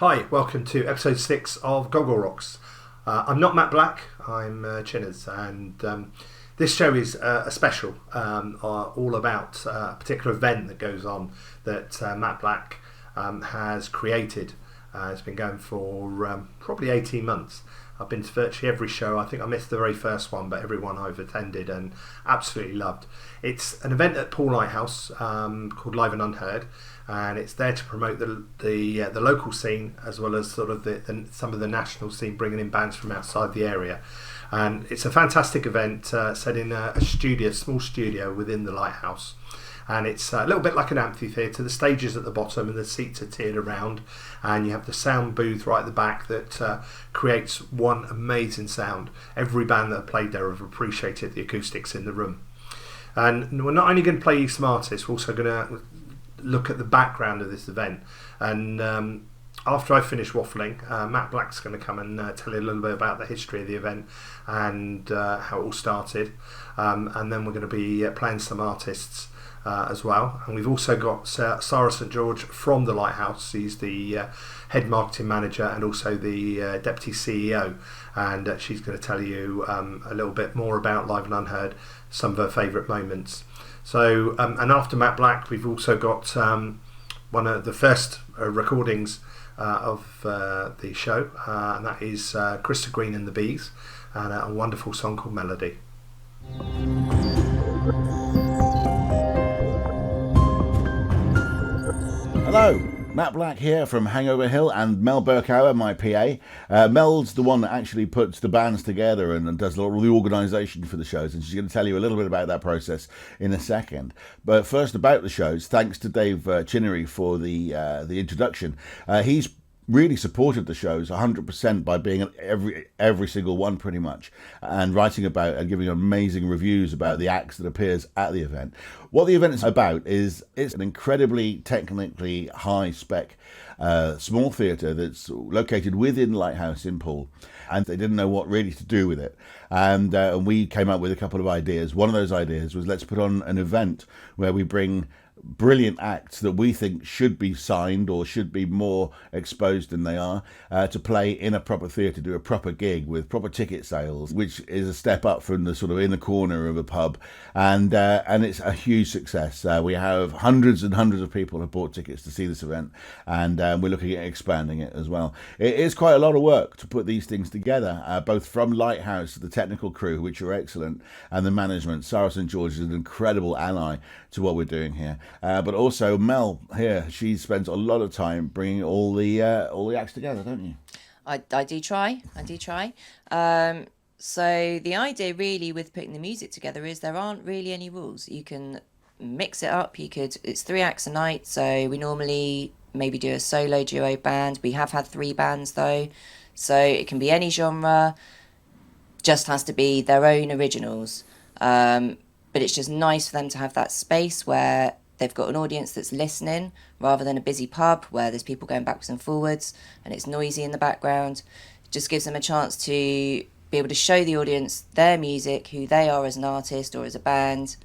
Hi, welcome to episode 6 of Goggle Rocks. I'm not Matt Black, I'm Chinners, and this show is a special all about a particular event that goes on that Matt Black has created. It's been going for probably 18 months. I've been to virtually every show. I think I missed the very first one, but every one I've attended and absolutely loved. It's an event at Poole Lighthouse called Live and Unheard, and it's there to promote the local scene as well as sort of some of the national scene, bringing in bands from outside the area. And it's a fantastic event set in a small studio within the lighthouse. And it's a little bit like an amphitheatre. The stage is at the bottom and the seats are tiered around, and you have the sound booth right at the back that creates one amazing sound. Every band that have played there have appreciated the acoustics in the room. And we're not only going to play you some artists, we're also going to look at the background of this event. And after I finish waffling, Matt Black's going to come and tell you a little bit about the history of the event and how it all started. And then we're going to be playing some artists as well, and we've also got Sara St George from the Lighthouse. She's the head marketing manager and also the deputy CEO, and she's going to tell you a little bit more about Live and Unheard, some of her favourite moments. So, and after Matt Black, we've also got one of the first recordings of the show, and that is Krista Green and the Bees, and a wonderful song called Melody. Hello, Matt Black here from Hangover Hill, and Mel Burkauer, my PA. Mel's the one that actually puts the bands together and does a lot of the organisation for the shows, and she's going to tell you a little bit about that process in a second. But first, about the shows, thanks to Dave Chinery for the introduction. He's really supported the shows 100% by being at every single one pretty much, and writing about and giving amazing reviews about the acts that appears at the event. What the event is about is it's an incredibly technically high spec small theatre that's located within Lighthouse in Poole, and they didn't know what really to do with it, and we came up with a couple of ideas. One of those ideas was, let's put on an event where we bring brilliant acts that we think should be signed or should be more exposed than they are, to play in a proper theatre, do a proper gig with proper ticket sales, which is a step up from the sort of inner corner of a pub, and it's a huge success. We have hundreds and hundreds of people have bought tickets to see this event, and we're looking at expanding it as well. It is quite a lot of work to put these things together, both from Lighthouse, the technical crew, which are excellent, and the management. Sara St George is an incredible ally to what we're doing here. But also Mel here, she spends a lot of time bringing all the acts together, don't you? I do try. So the idea really with putting the music together is there aren't really any rules. You can mix it up. It's 3 acts a night, so we normally maybe do a solo duo band. We have had 3 bands though, so it can be any genre, just has to be their own originals. But it's just nice for them to have that space where they've got an audience that's listening, rather than a busy pub where there's people going backwards and forwards and it's noisy in the background. It just gives them a chance to be able to show the audience their music, who they are as an artist or as a band.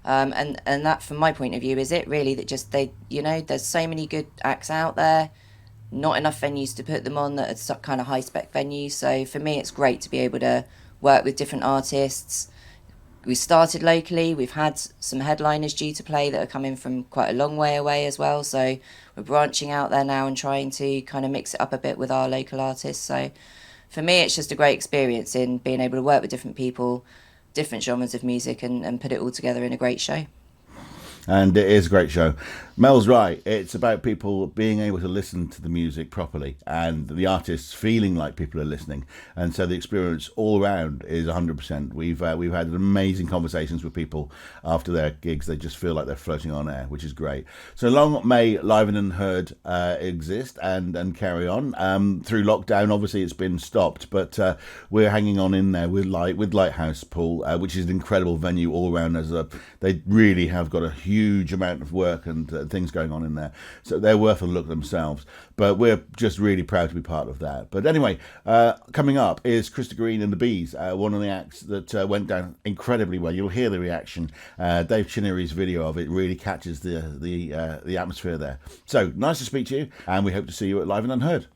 And that, from my point of view, is it really, that just there's so many good acts out there, not enough venues to put them on that are kind of high spec venues. So for me, it's great to be able to work with different artists. We started locally. We've had some headliners due to play that are coming from quite a long way away as well. So we're branching out there now and trying to kind of mix it up a bit with our local artists. So for me, it's just a great experience in being able to work with different people, different genres of music, and put it all together in a great show. And it is a great show. Mel's right. It's about people being able to listen to the music properly and the artists feeling like people are listening. And so the experience all around is 100%. We've had amazing conversations with people after their gigs. They just feel like they're floating on air, which is great. So long may Live and Unheard exist and carry on. Through lockdown, obviously it's been stopped, but we're hanging on in there with Lighthouse Poole, which is an incredible venue all around. They really have got a huge huge amount of work and things going on in there. So they're worth a look themselves. But we're just really proud to be part of that. But anyway, coming up is Krista Green and the Bees, one of the acts that went down incredibly well. You'll hear the reaction. Dave Chinery's video of it really catches the atmosphere there. So nice to speak to you, and we hope to see you at Live and Unheard.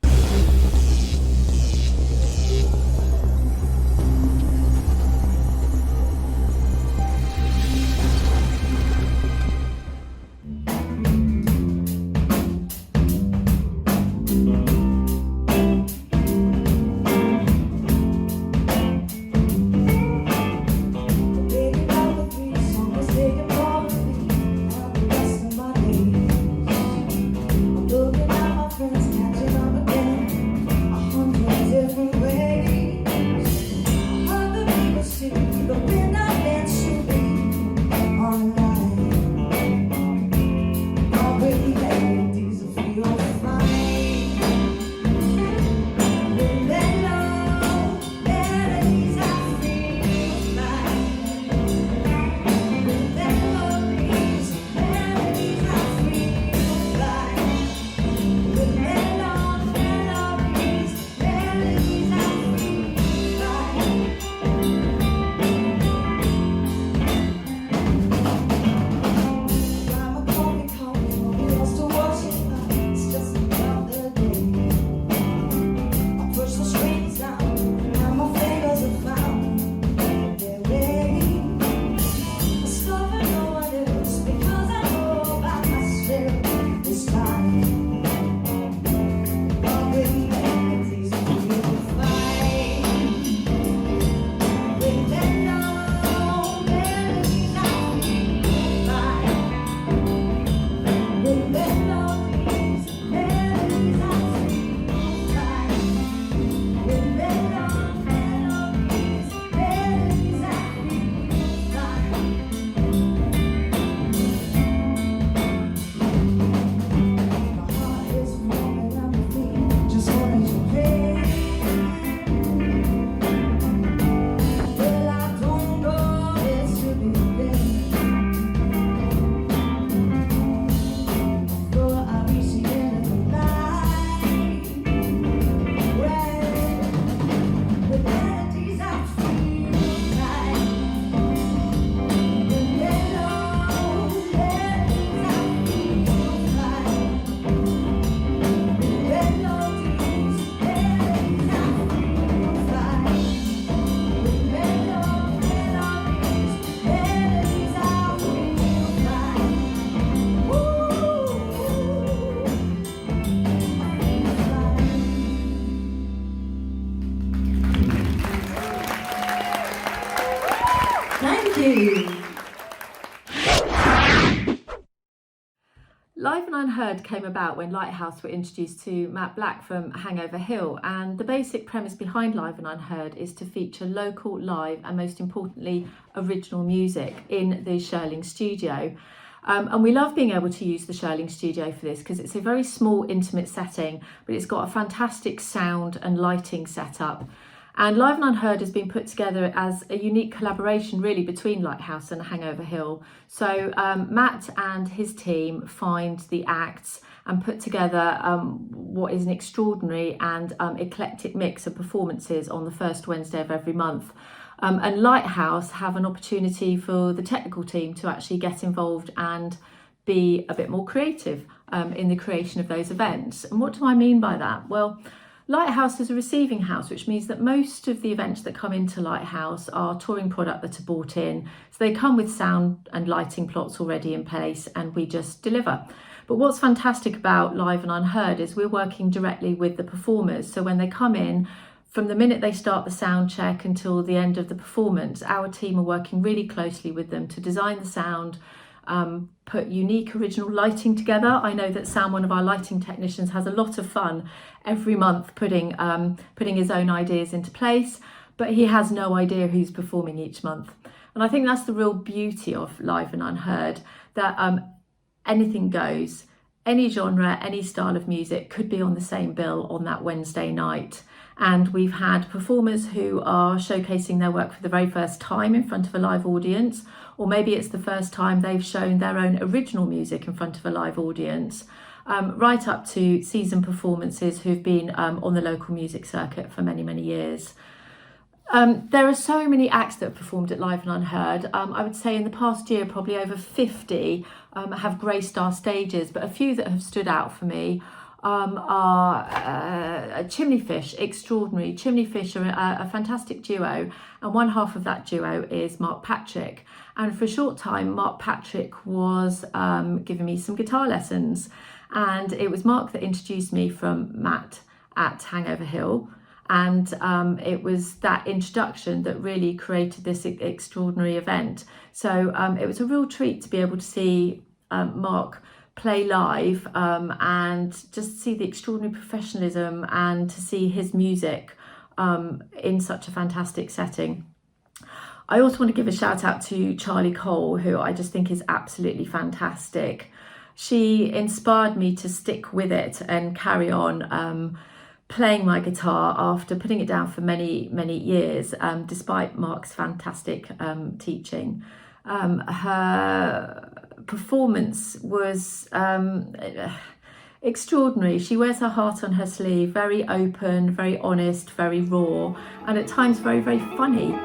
Live and Unheard came about when Lighthouse were introduced to Matt Black from Hangover Hill, and the basic premise behind Live and Unheard is to feature local, live and most importantly original music in the Shirling studio. And we love being able to use the Shirling studio for this because it's a very small, intimate setting, but it's got a fantastic sound and lighting setup. And Live and Unheard has been put together as a unique collaboration really between Lighthouse and Hangover Hill. So Matt and his team find the acts and put together what is an extraordinary and eclectic mix of performances on the first Wednesday of every month. And Lighthouse have an opportunity for the technical team to actually get involved and be a bit more creative in the creation of those events. And what do I mean by that? Well, Lighthouse is a receiving house, which means that most of the events that come into Lighthouse are touring product that are bought in. So they come with sound and lighting plots already in place and we just deliver. But what's fantastic about Live and Unheard is we're working directly with the performers. So when they come in, from the minute they start the sound check until the end of the performance, our team are working really closely with them to design the sound, put unique original lighting together. I know that Sam, one of our lighting technicians, has a lot of fun every month putting his own ideas into place, but he has no idea who's performing each month. And I think that's the real beauty of Live and Unheard, that anything goes, any genre, any style of music could be on the same bill on that Wednesday night. And we've had performers who are showcasing their work for the very first time in front of a live audience, or maybe it's the first time they've shown their own original music in front of a live audience, right up to seasoned performances who've been on the local music circuit for many, many years. There are so many acts that have performed at Live and Unheard. I would say in the past year, probably over 50 have graced our stages, but a few that have stood out for me are Chimneyfish, extraordinary. Chimneyfish are a fantastic duo, and one half of that duo is Mark Patrick. And for a short time, Mark Patrick was giving me some guitar lessons, and it was Mark that introduced me from Matt at Hangover Hill. And it was that introduction that really created this extraordinary event. So it was a real treat to be able to see Mark play live and just see the extraordinary professionalism and to see his music in such a fantastic setting. I also want to give a shout out to Charlie Cole, who I just think is absolutely fantastic. She inspired me to stick with it and carry on playing my guitar after putting it down for many, many years, despite Mark's fantastic teaching. Her performance was extraordinary. She wears her heart on her sleeve, very open, very honest, very raw, and at times very, very funny.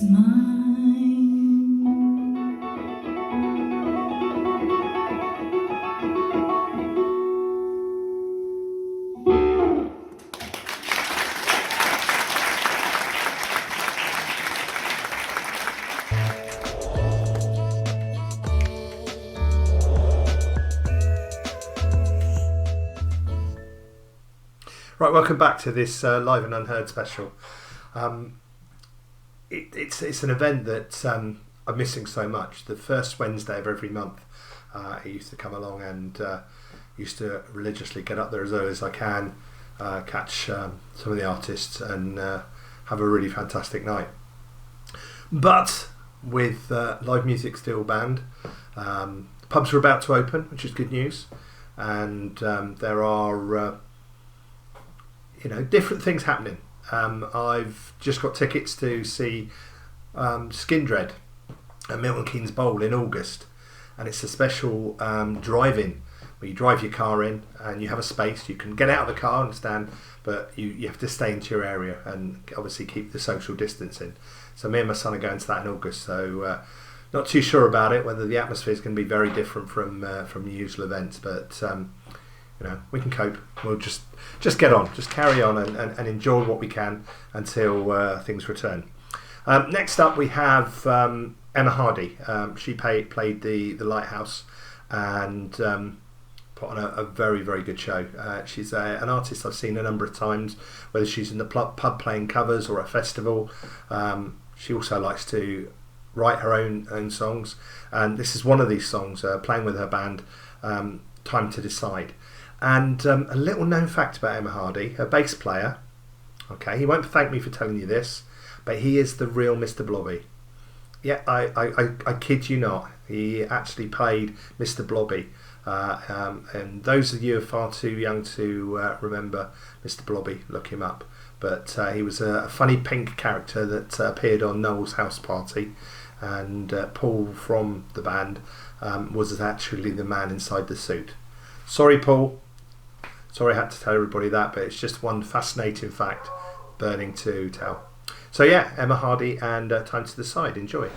mine. Right, welcome back to this Live and Unheard special. It's an event that I'm missing so much. The first Wednesday of every month, I used to come along and used to religiously get up there as early as I can, catch some of the artists and have a really fantastic night. But with live music still banned, the pubs are about to open, which is good news, and there are different things happening. I've just got tickets to see Skindred at Milton Keynes Bowl in August, and it's a special drive-in where you drive your car in and you have a space. You can get out of the car and stand, but you have to stay into your area and obviously keep the social distancing. So me and my son are going to that in August, so not too sure about it, whether the atmosphere is going to be very different from the usual events, but we can cope. We'll just get on, just carry on and enjoy what we can until things return. Next up we have Emma Hardy. She played the Lighthouse and put on a very, very good show. She's an artist I've seen a number of times, whether she's in the pub playing covers or a festival. She also likes to write her own songs, and this is one of these songs, playing with her band, Time to Decide. And a little known fact about Emma Hardy, her bass player, okay, he won't thank me for telling you this, but he is the real Mr. Blobby. Yeah, I kid you not, he actually played Mr. Blobby. And those of you who are far too young to remember Mr. Blobby, look him up. But he was a funny pink character that appeared on Noel's house party, and Paul from the band was actually the man inside the suit. Sorry, Paul. Sorry I had to tell everybody that, but it's just one fascinating fact burning to tell. So yeah, Emma Hardy and Time to Decide. Enjoy.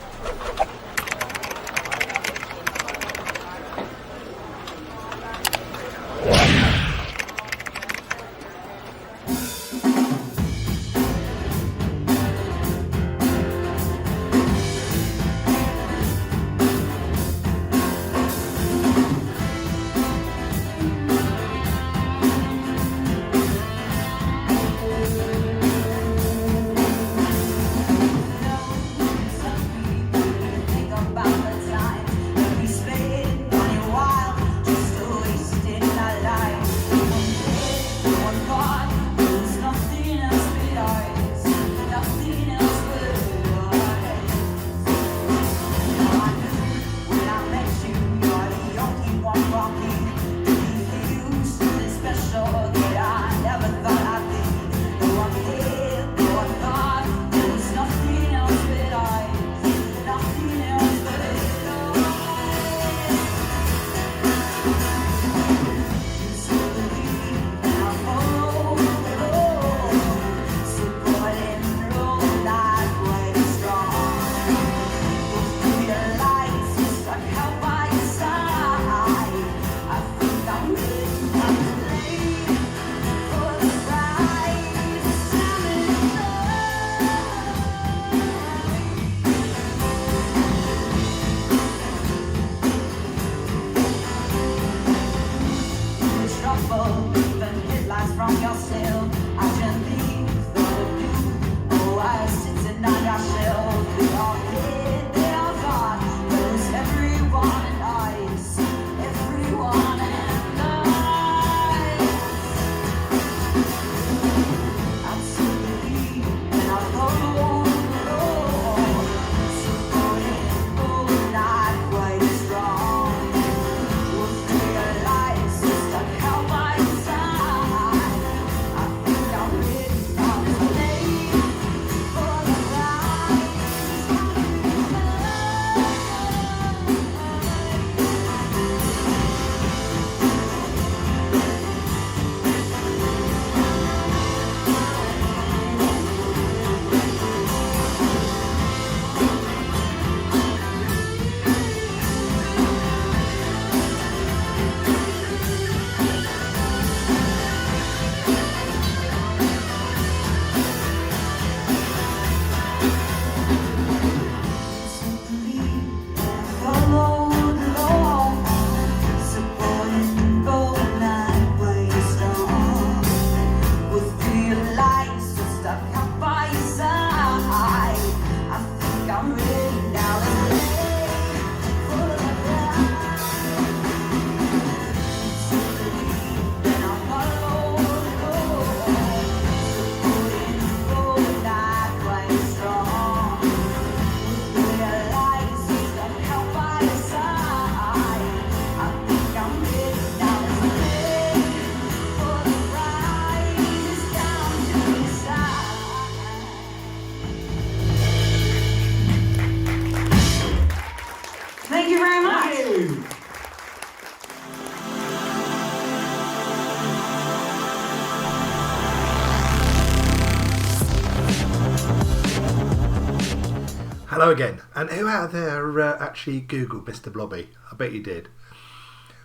Hello again. And who out there actually Googled Mr. Blobby? I bet you did.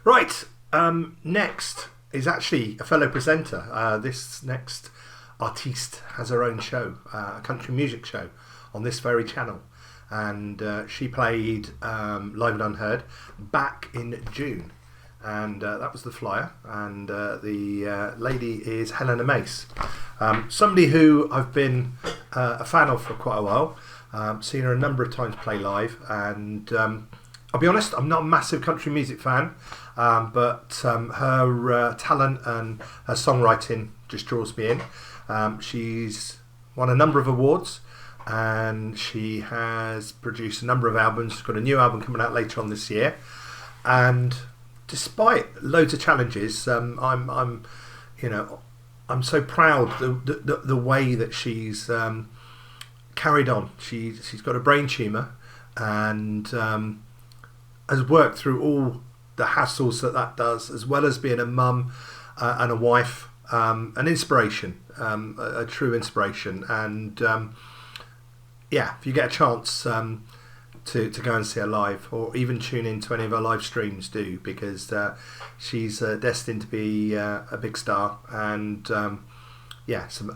Right, next is actually a fellow presenter. This next artiste has her own show, a country music show on this very channel. And she played Live and Unheard back in June. And that was the flyer. And the lady is Helena Mace. Somebody who I've been a fan of for quite a while. Seen her a number of times play live, and I'll be honest, I'm not a massive country music fan, but her talent and her songwriting just draws me in. She's won a number of awards, and she has produced a number of albums. She's got a new album coming out later on this year, and despite loads of challenges, I'm so proud the way that she's carried on. She's got a brain tumour and has worked through all the hassles that does, as well as being a mum and a wife, an inspiration, a true inspiration. And if you get a chance to go and see her live, or even tune into any of her live streams, do, because she's destined to be a big star, and some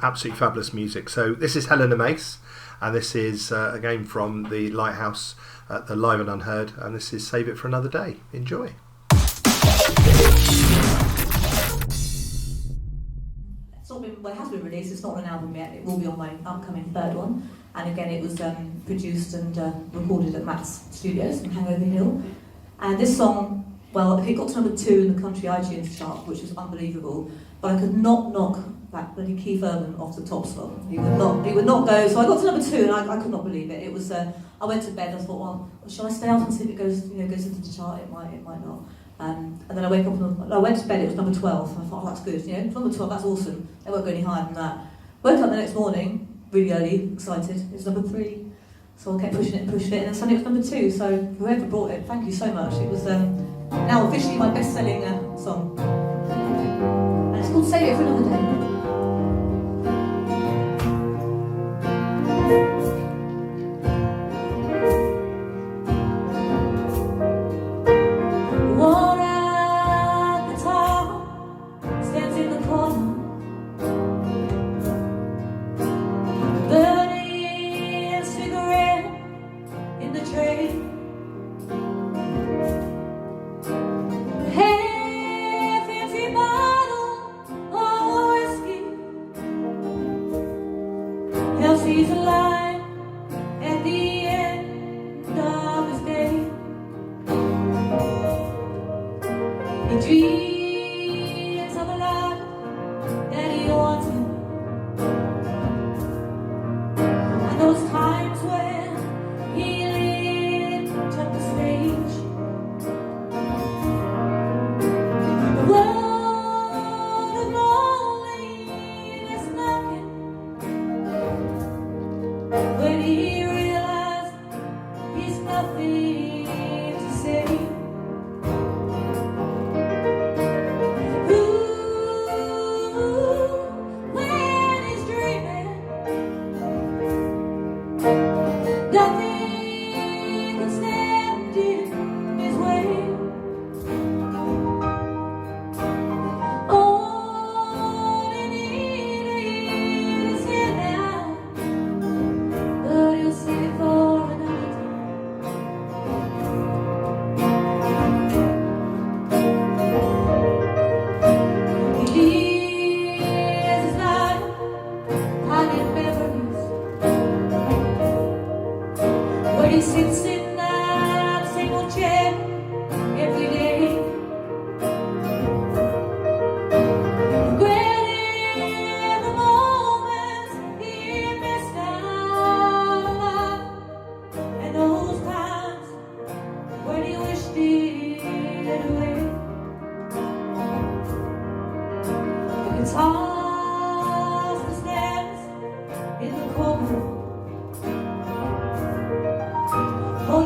absolutely fabulous music. So this is Helena Mace. And this is, again, from the Lighthouse, the Live and Unheard. And this is Save It for Another Day. Enjoy. It has been released. It's not an album yet. It will be on my upcoming third one. And again, it was produced and recorded at Matt's Studios in Hangover Hill. And this song, well, it got to number 2 in the country iTunes chart, which was unbelievable. But I could not knock that bloody Keith Urban off the top slot. He would not go. So I got to number 2, and I could not believe it. It was. I went to bed. I thought, well, shall I stay up and see if it goes into the chart? It might not. And then I wake up and I went to bed. It was number 12. And I thought, oh, that's good. Number 12. That's awesome. It won't go any higher than that. Woke up the next morning, really early, excited. It's number 3. So I kept pushing it, and then suddenly it was number 2. So whoever brought it, thank you so much. It was now officially my best-selling song. And it's called Save It for Another Day. Oh,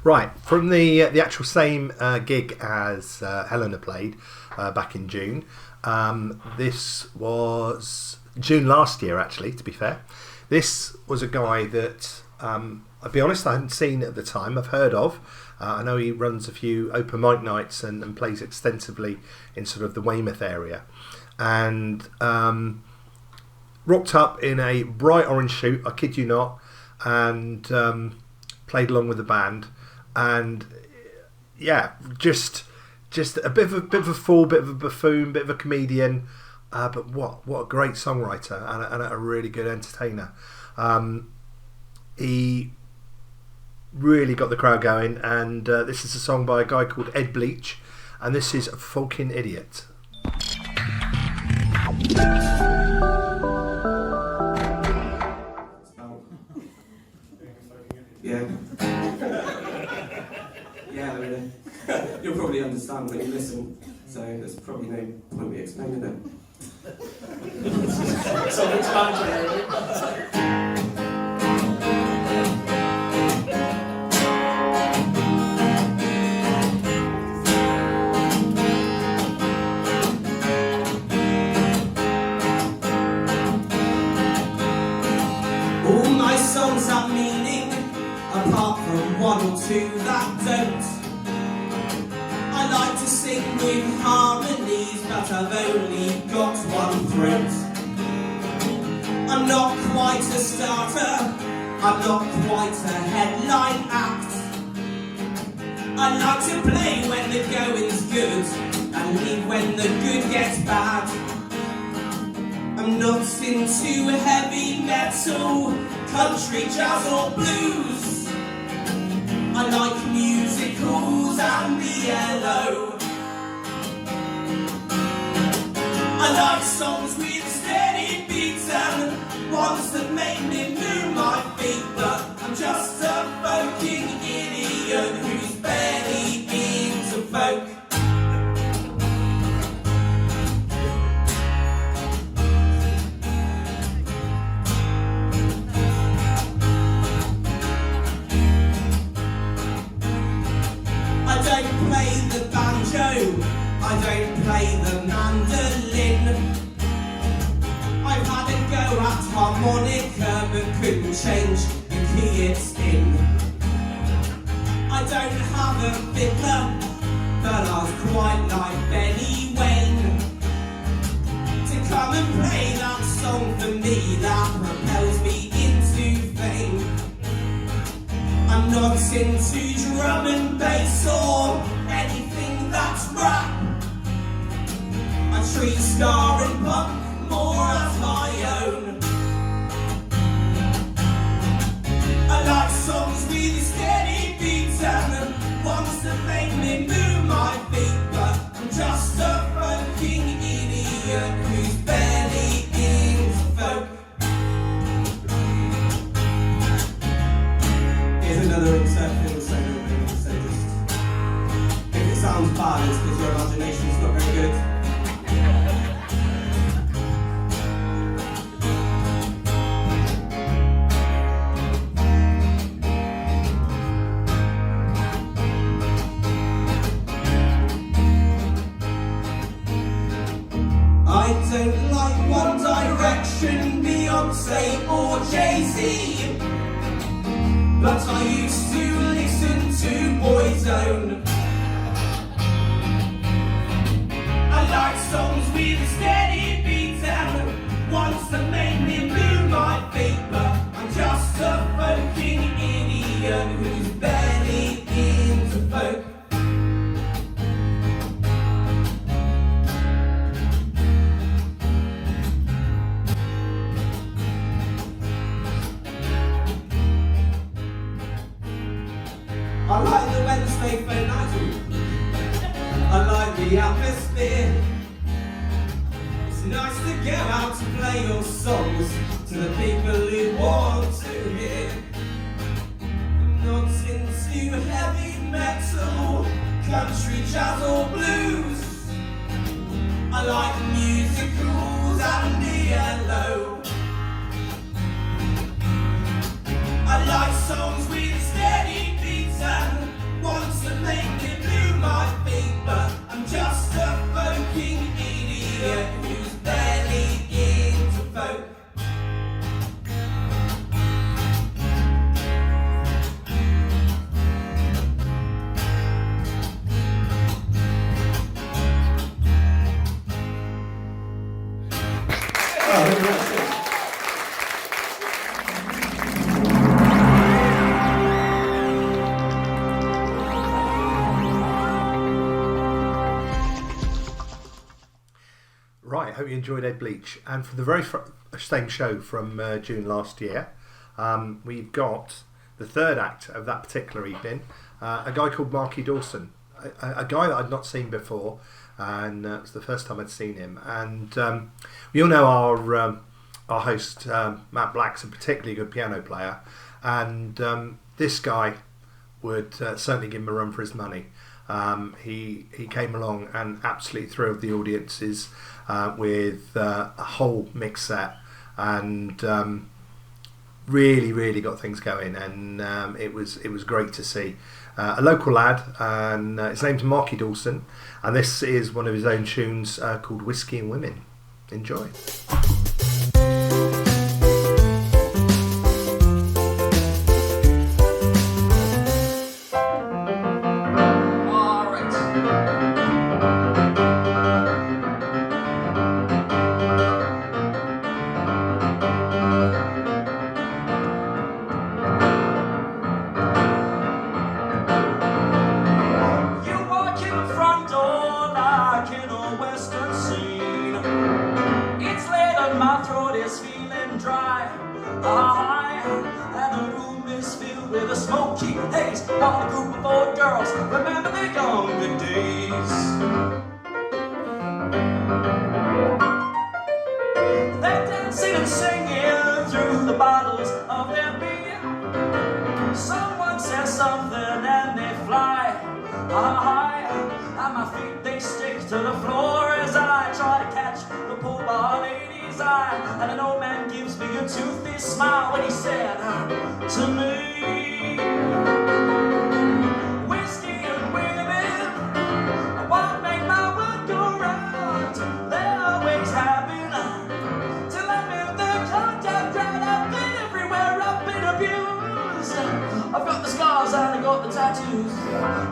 Right, from the actual same gig as Helena played back in June. This was June last year, actually, to be fair. This was a guy that, I'll be honest, I hadn't seen at the time. I've heard of. I know he runs a few open mic nights and plays extensively in sort of the Weymouth area. And rocked up in a bright orange suit, I kid you not, and played along with the band. And yeah, just a bit of a fool, bit of a buffoon, bit of a comedian, but what a great songwriter and a really good entertainer. He really got the crowd going, and this is a song by a guy called Ed Bleach, and this is Folking Idiot. Yeah. Yeah, I mean, you'll probably understand when you listen, so there's probably no point me explaining it. All my songs have meaning, apart from one or two that don't. I like to sing with harmonies, but I've only got one throat. I'm not quite a starter, I'm not quite a headline act. I like to play when the going's good, and leave when the good gets bad. I'm not into heavy metal, country, jazz or blues. I like musicals and the yellow. I like songs with steady beats and ones that make me move my feet. But I'm just a folking idiot who's barely into folk. I don't play the banjo, I don't play the mandolin. I've had a go at harmonica but couldn't change the key it's in. I don't have a fiddler, but I'd quite like Benny Wayne to come and play that song for me that propels me into fame. I'm not into drum and bass or anything that's rap. I treat ska and punk more as my own. I like songs with steady beats and ones that make me move my feet. But I'm just a folking idiot who's barely into folk. Here's another insert fiddle solo, so just, if it sounds bad, it's because your imagination's not very good. I don't like One Direction, Beyonce or Jay-Z, but I used to listen to Boyzone. I like songs with steady beats and ones that make me move my feet. But I'm just a folking idiot who's barely into folk. I like the Wednesday fair night. I like the atmosphere. It's nice to go out to play your songs to the people who want to hear. I'm not into heavy metal, country, jazz or blues. I like musicals and the yellow. I like songs with steady beats and hope you enjoyed Ed Bleach. And for the very same show from June last year, we've got the third act of that particular evening, a guy called Marky Dawson, a guy that I'd not seen before, and it was the first time I'd seen him. And we all know our host, Matt Black's a particularly good piano player, and this guy would certainly give him a run for his money. He came along and absolutely thrilled the audiences with a whole mix set, and really got things going, and it was great to see. A local lad, and his name's Marky Dawson, and this is one of his own tunes called Whiskey and Women. Enjoy.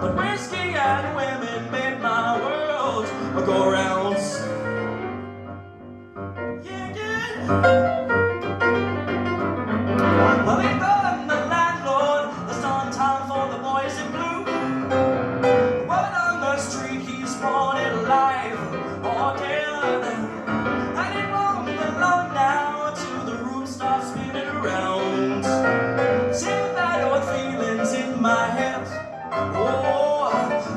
But whiskey and women made my world go round. Yeah. Well, they burned the landlord, there's no time for the boys in blue. Word on the street, he's wanted alive or dead. And it won't be long now till the room starts spinning around. Sympathetic old feelings in my head.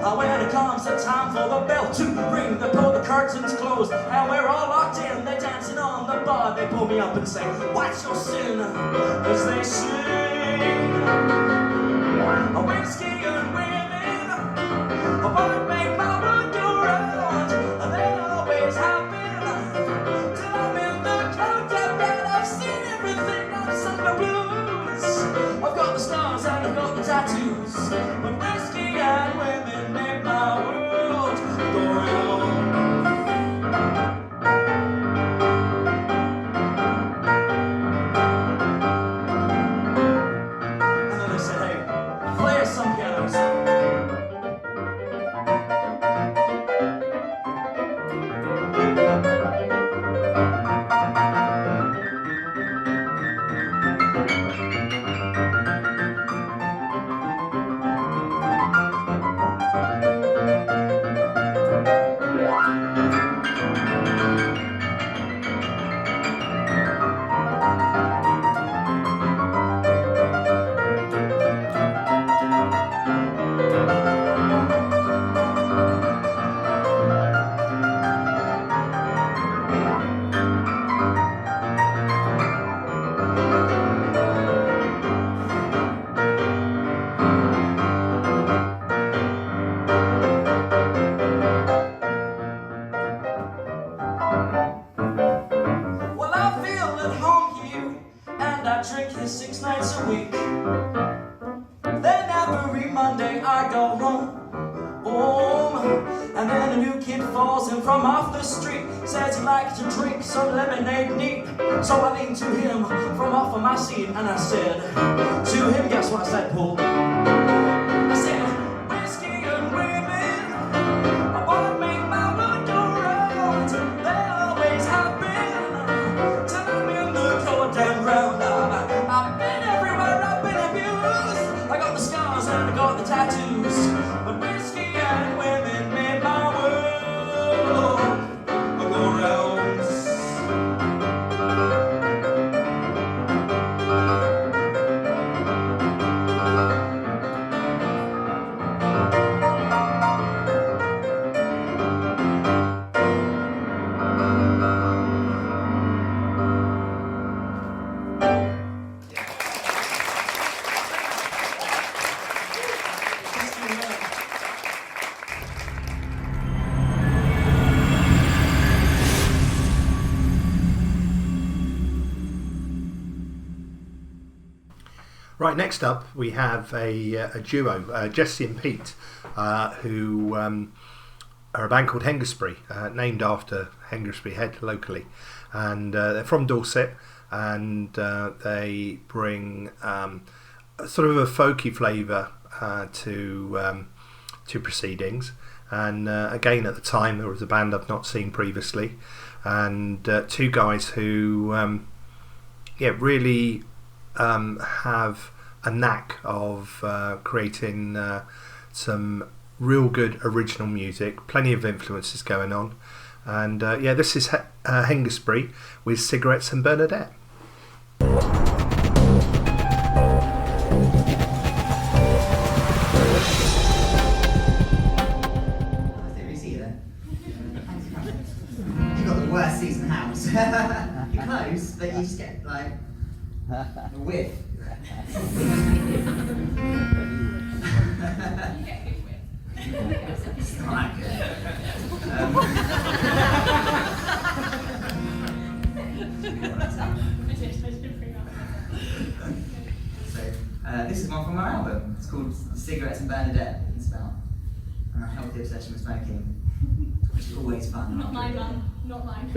Oh, when it comes the time for the bell to ring, they pull the curtains closed, and we're all locked in. They're dancing on the bar, they pull me up and say, "What's your sin?" As they sing, whiskey and women, what make my world go round, and they always have been, till I'm in the contact that I've seen everything, I've sung the blues, I've got the stars and I've got the tattoos, but whiskey and women make my world go round. And then they said, "Hey, play us some pianos." Well, I feel at home here, and I drink here 6 nights a week. Then every Monday I go home, and then a new kid falls in from off the street, says he likes to drink some lemonade neat. So I leaned to him from off of my seat, and I said to him, guess what I said, Paul? I said, "Whiskey and women, I wanna make my world go round. They always have been, till I'm in the goddamn ground. I've been everywhere, I've been abused. I got the scars and I got the tattoos, but whiskey and women made my world go round." Right, next up we have a duo, Jesse and Pete, who are a band called Hengistbury, named after Hengistbury Head locally, and they're from Dorset, and they bring sort of a folky flavour to proceedings. And again, at the time, there was a band I've not seen previously, and two guys who really have a knack of creating some real good original music, plenty of influences going on. And this is Hengistbury with Cigarettes and Bernadette. Worst seats in the house. You're close, but you just get like a whiff. It's not that good. So this is one from our album. It's called Cigarettes and Bernadette. It's about a healthy obsession with smoking, which is always fun. Not mine, Mum. Not mine.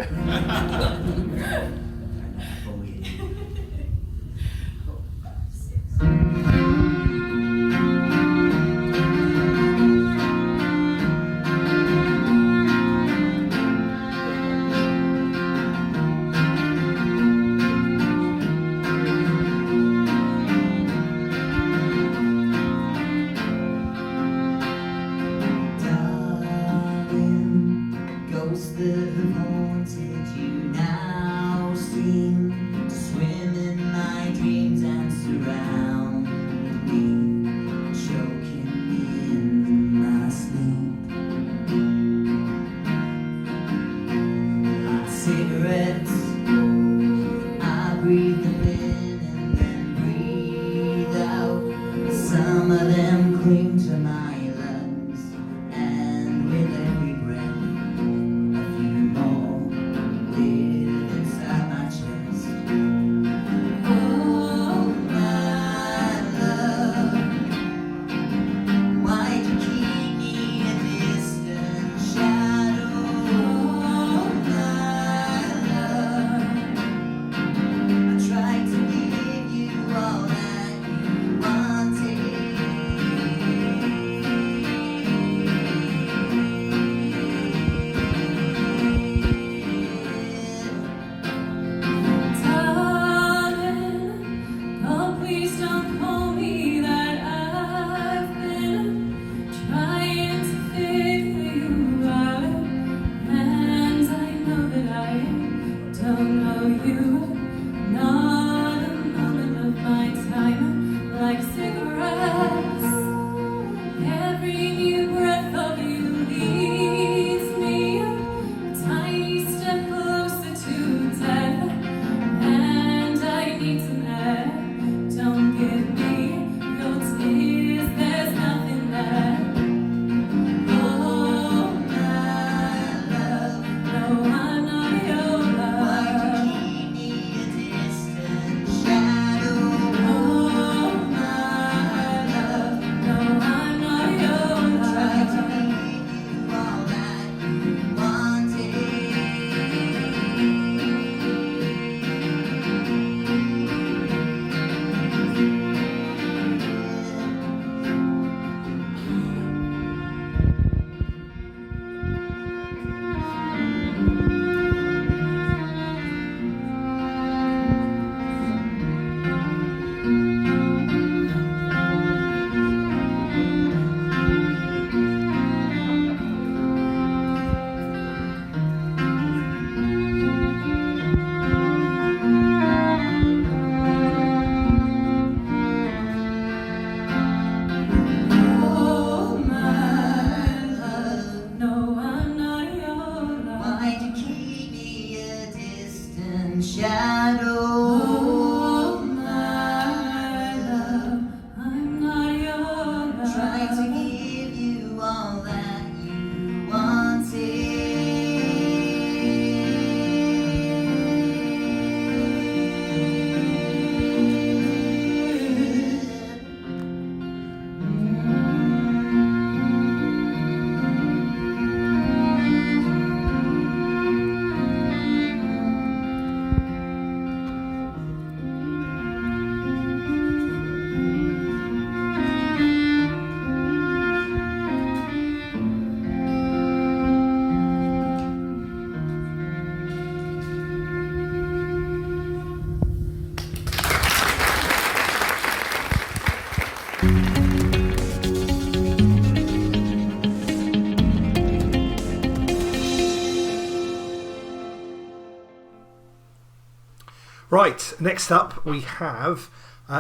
Right, next up we have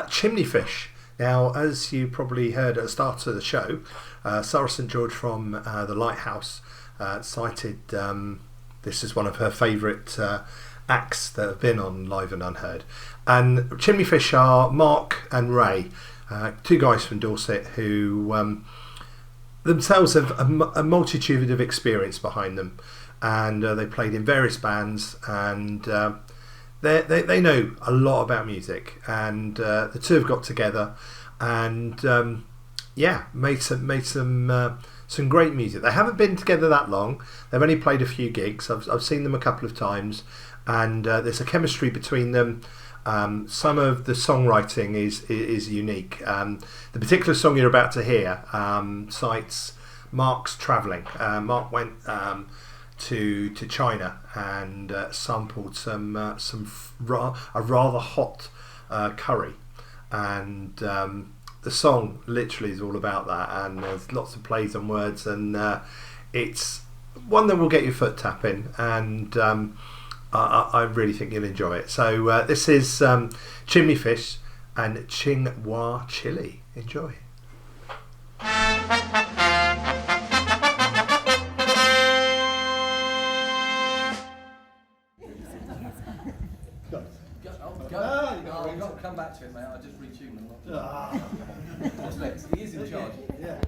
Chimney Fish. Now, as you probably heard at the start of the show, Sara St. George from The Lighthouse cited this is one of her favourite acts that have been on Live and Unheard. And Chimney Fish are Mark and Ray, two guys from Dorset who themselves have a multitude of experience behind them. And they played in various bands, and they know a lot about music. And the two have got together and made some great music. They haven't been together that long. They've only played a few gigs. I've seen them a couple of times, and there's a chemistry between them. Some of the songwriting is unique. The particular song you're about to hear cites Mark's travelling. Mark went to China and sampled a rather hot curry, and the song literally is all about that, and there's lots of plays on words, and it's one that will get your foot tapping, and I really think you'll enjoy it. So this is Chimney Fish and Tsing Chilli. Enjoy. You've got to come back to it, mate. I just retuned them. He is in charge. Yeah.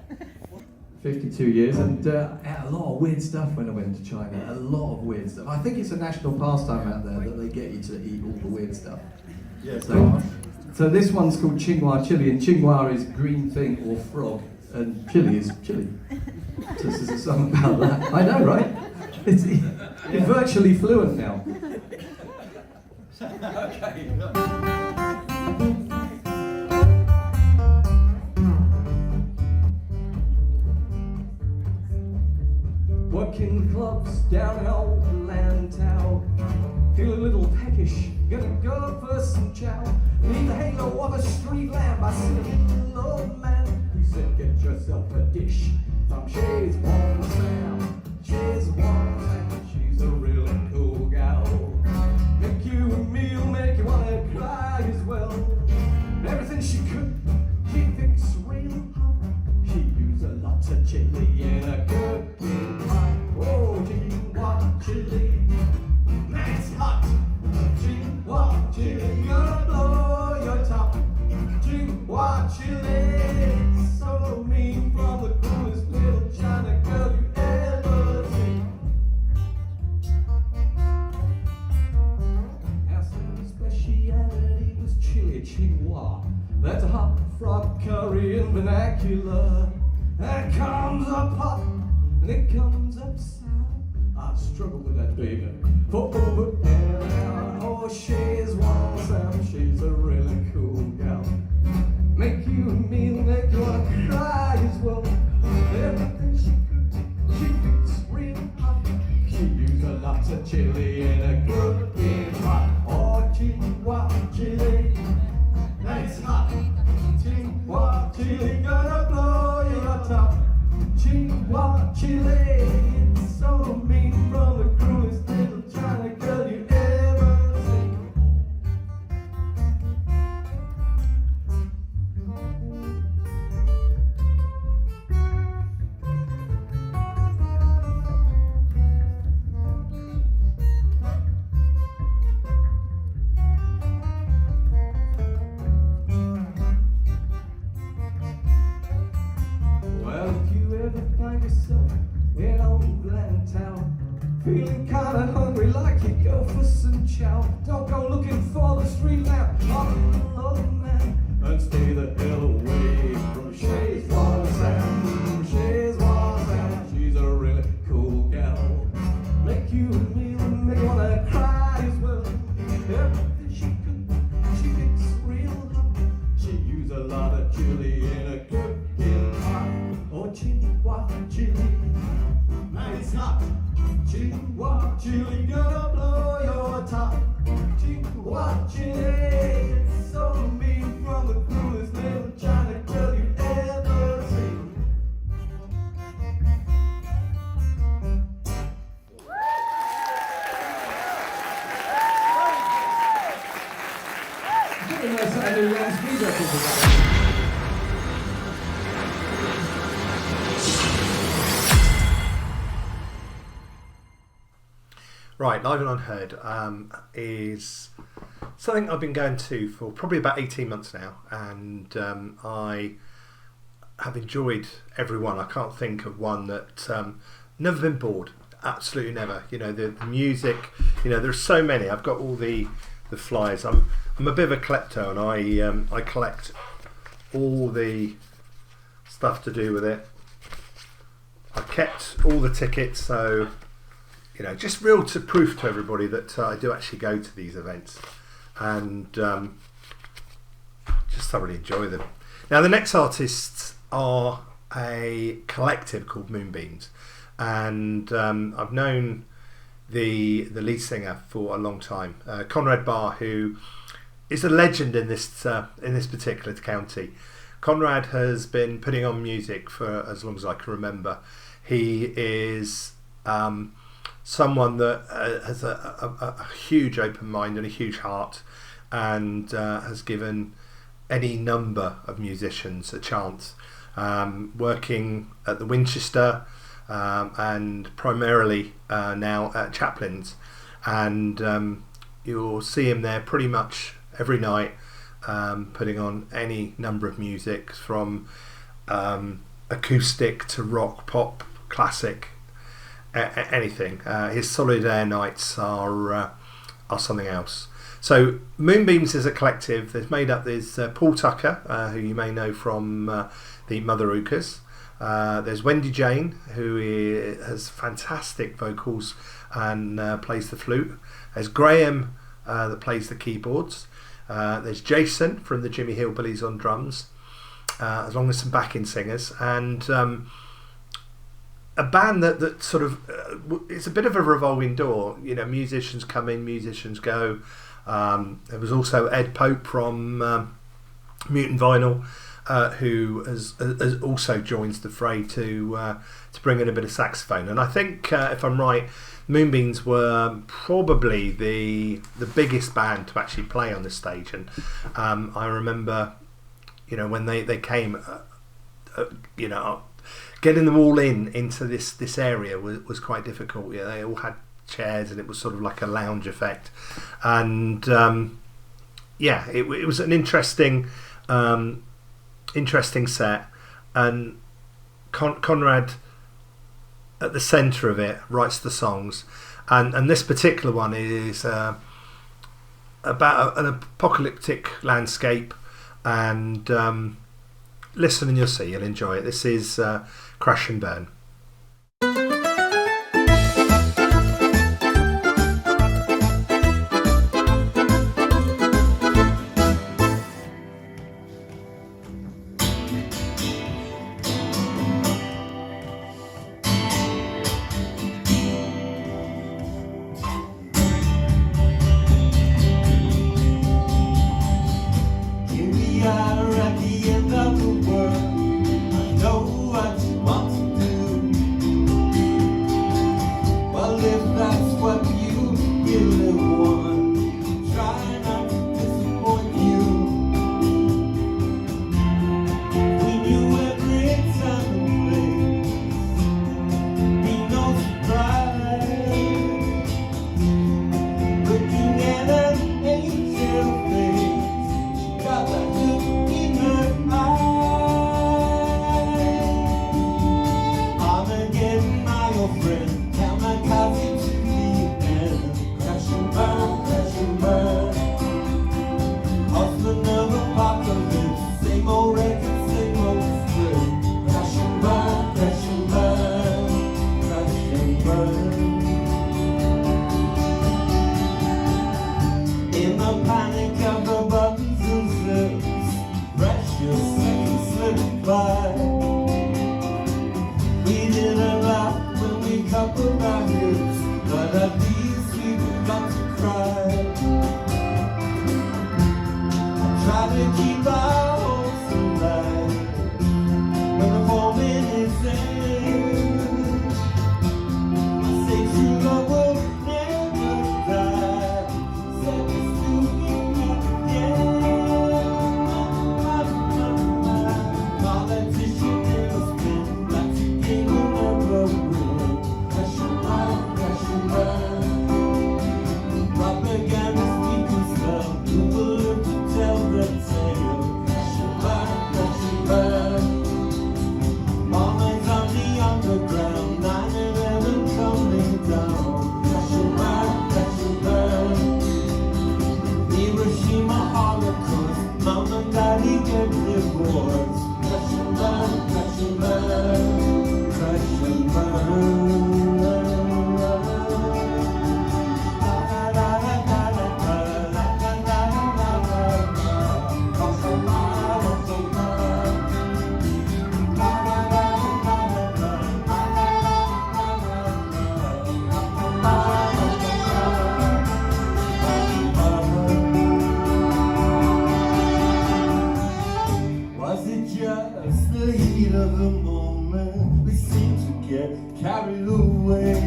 52 years, and a lot of weird stuff when I went to China. A lot of weird stuff. I think it's a national pastime out there that they get you to eat all the weird stuff. Yeah. So this one's called Chilli, and Chingwa is green thing or frog, and Chilli is chili. So this is a song about that. I know, right? It's virtually fluent now. Okay. Working clubs down in old Lantau, feel a little peckish, gonna go for some chow. Need the halo of a street lamp, I see a little old man. He said, get yourself a dish from She's One Sam. She's One Sam, she's a really cool gal. Make you a meal, make you wanna cry as well. Everything she could, she fixed real hot. She used a lot of chili in a good big pot. Oh, Chingwa chili, that's hot. Chingwa chili, gonna blow your top. Chingwa chili, so mean, from the coolest little China girl you ever seen. Our speciality was chili Chingwa. That's a hot frog curry in vernacular. That comes up hot and it comes up sour. I struggle with that baby for over an hour. Oh, she's one Sam, she's a really cool gal. Make you a meal, make you wanna cry as well. Everything she could, she fixed real hot. She used a lot of chili in a good big pot. Oh, Chingwa chili, that's hot. Chingwa chili, gonna blow your top. Chingwa chili, it's so mean, from the cruelest little China girl you ever seen. Feeling kinda hungry, like you go for some chow. Don't go looking for the street lamp, oh man, and stay the hell away from She's One Sam. She's One Sam, she's a really cool gal. Make you a meal and make you wanna cry as well. Everything she could, she gets real hot. She used a lot of chili in a good big pot. Oh, Chingwa chili, nice hot. Chingwa chili, gonna blow your top. Right, Live and Unheard is something I've been going to for probably about 18 months now, and I have enjoyed every one. I can't think of one that never been bored. Absolutely never. You know, the music. You know, there's so many. I've got all the flyers. I'm a bit of a klepto, and I collect all the stuff to do with it. I kept all the tickets, so you know, just real to proof to everybody that I do actually go to these events, and just thoroughly enjoy them. Now, the next artists are a collective called Moonbeams, and I've known the lead singer for a long time, Conrad Barr, who is a legend in this particular county. Conrad has been putting on music for as long as I can remember. He is someone that has a huge open mind and a huge heart, and has given any number of musicians a chance, working at the Winchester and primarily now at Chaplin's, and you'll see him there pretty much every night, putting on any number of music from acoustic to rock, pop, classic, anything. His Solid Air nights are something else. So Moonbeams is a collective. There's Paul Tucker, who you may know from the Mother Hookers. There's Wendy Jane, who has fantastic vocals and plays the flute. There's Graham, that plays the keyboards. There's Jason from the Jimmy Hillbillies on drums, as long as some backing singers, and a band that sort of it's a bit of a revolving door. You know, musicians come in, musicians go. There was also Ed Pope from Mutant Vinyl, who has also joins the fray to bring in a bit of saxophone. And I think, if I'm right, Moonbeams were probably the biggest band to actually play on the stage. And I remember, you know, when they came, you know, getting them all into this area was quite difficult. Yeah, they all had chairs, and it was sort of like a lounge effect. And yeah, it was an interesting set. And Conrad, at the centre of it, writes the songs, and this particular one is about an apocalyptic landscape, and listen and you'll see, you'll enjoy it. This is Crash and Burn. carried away.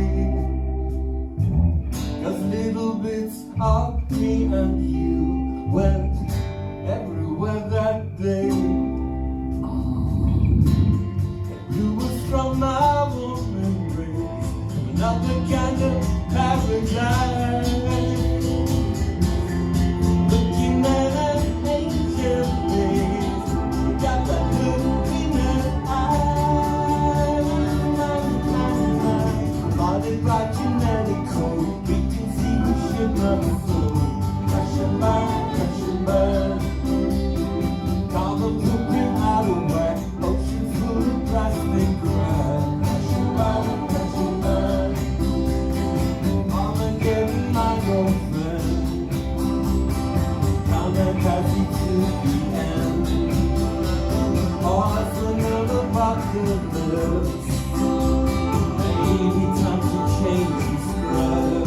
'Cause little bits of me and you went everywhere that day. You were from my warm embrace, another kind of paradise. Looking at an angel face, you got that look in her eyes. Body rocking and it cold, we can see the shimmer flow. Crash and burn, crash and burn. Carbon flipping out of whack, ocean full of plastic crap. Crash and burn, crash and burn. Armageddon, my girlfriend. Kamikaze to the end. Oh, it's another apocalypse. Maybe time to change the spread.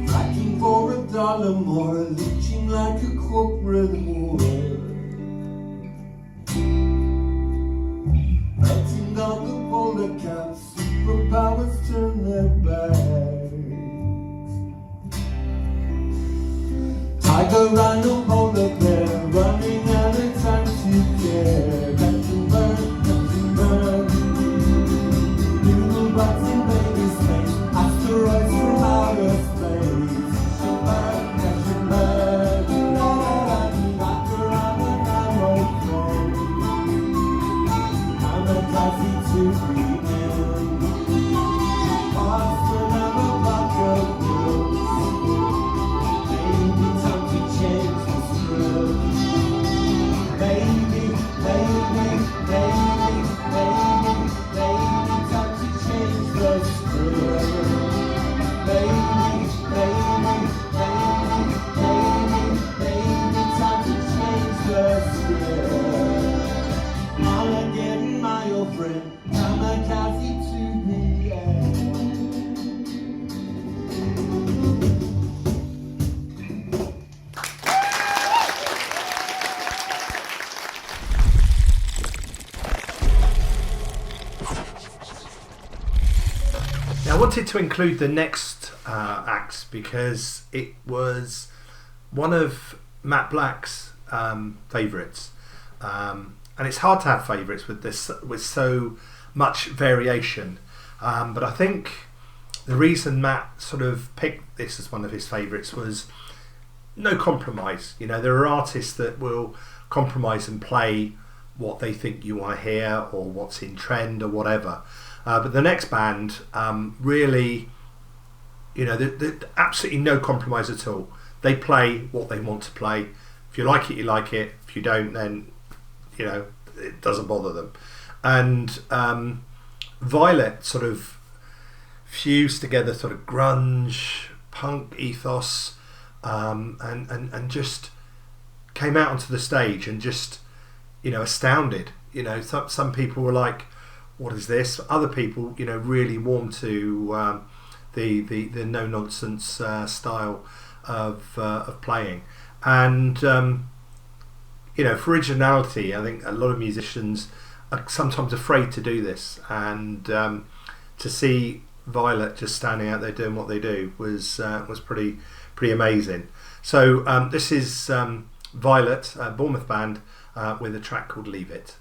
Fighting for $1 more, leeching like a corporate war. Melting down the polar caps, superpowers turn their backs. Tiger, rhino, polar bear, running out of time to care. Captain Bird, Captain Bird. Little bugs in baby space, asteroids from outer space. Captain Bird, rock around the narrow cone. Kamikaze to the end. Past another apocalypse. Maybe time to change the script. Maybe, maybe, maybe, maybe, maybe time to change the script. Maybe, maybe, maybe, maybe, maybe time to change the script. Armageddon, my old friend, kamikaze to the end. Now, I wanted to include the next act because it was one of Matt Black's favourites, and it's hard to have favourites with so much variation. But I think the reason Matt sort of picked this as one of his favourites was no compromise. You know, there are artists that will compromise and play what they think you want to hear or what's in trend or whatever. But the next band really, you know, they're absolutely no compromise at all. They play what they want to play. If you like it, you like it. If you don't, then, you know, it doesn't bother them. And Violet sort of fused together sort of grunge, punk ethos, and just came out onto the stage and just, you know, astounded. You know, some people were like, what is this? Other people, you know, really warmed to the no nonsense style of playing, and you know, for originality, I think a lot of musicians are sometimes afraid to do this, and to see Violet just standing out there doing what they do was pretty amazing. So this is Violet, Bournemouth band, with a track called Leave It.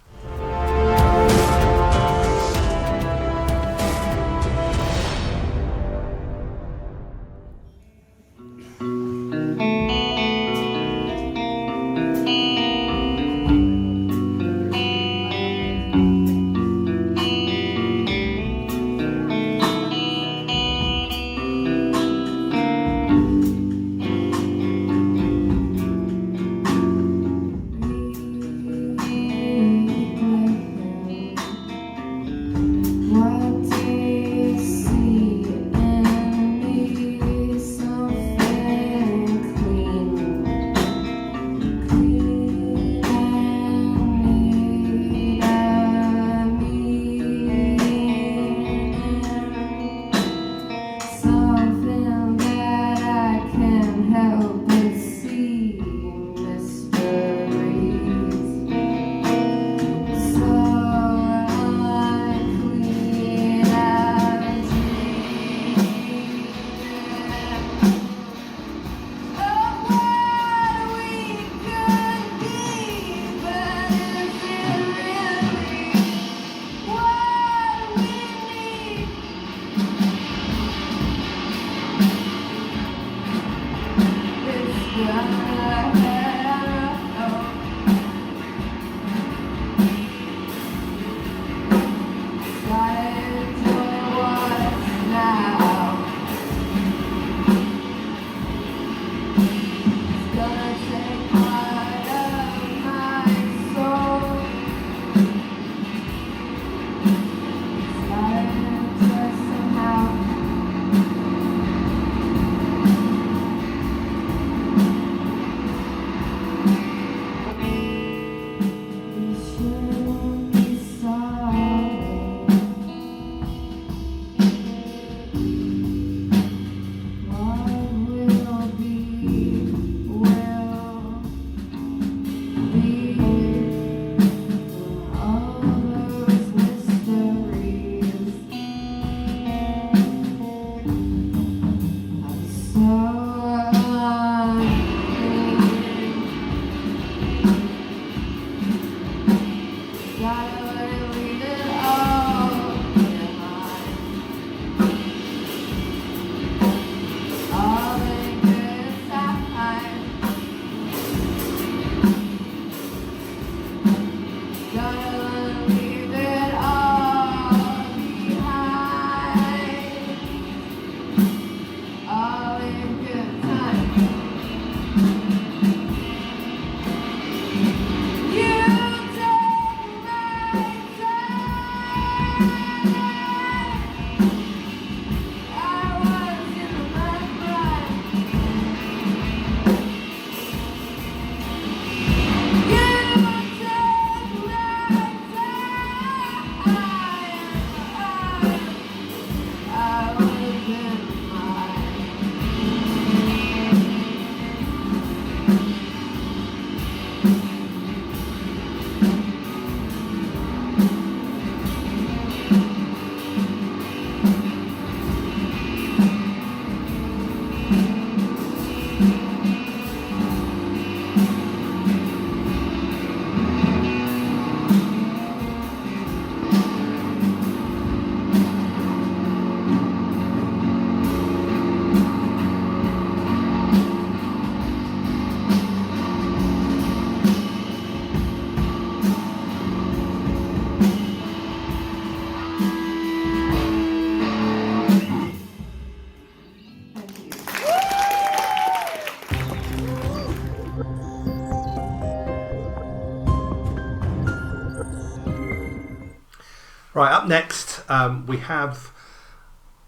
Right, up next we have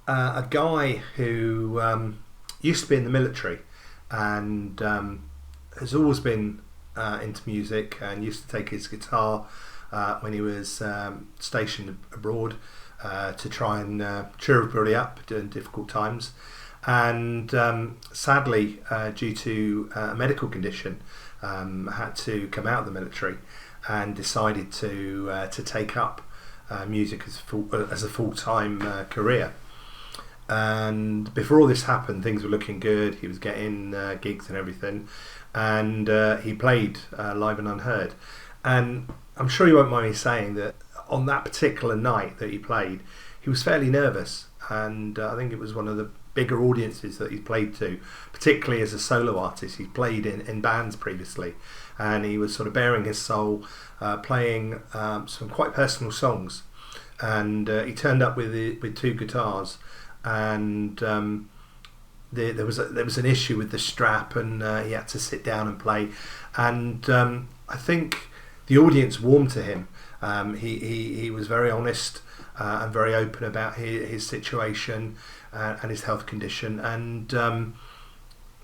a guy who used to be in the military and has always been into music and used to take his guitar when he was stationed abroad to try and cheer everybody up during difficult times. And sadly, due to a medical condition, had to come out of the military and decided to take up music as a full-time career. And before all this happened, things were looking good. He was getting gigs and everything, and he played live and Unheard. And I'm sure you won't mind me saying that on that particular night that he played, he was fairly nervous, and I think it was one of the bigger audiences that he's played to, particularly as a solo artist. He played in bands previously, and he was sort of bearing his soul, playing some quite personal songs. And he turned up with two guitars, and there was an issue with the strap, and he had to sit down and play. And I think the audience warmed to him. He was very honest and very open about his situation and his health condition, and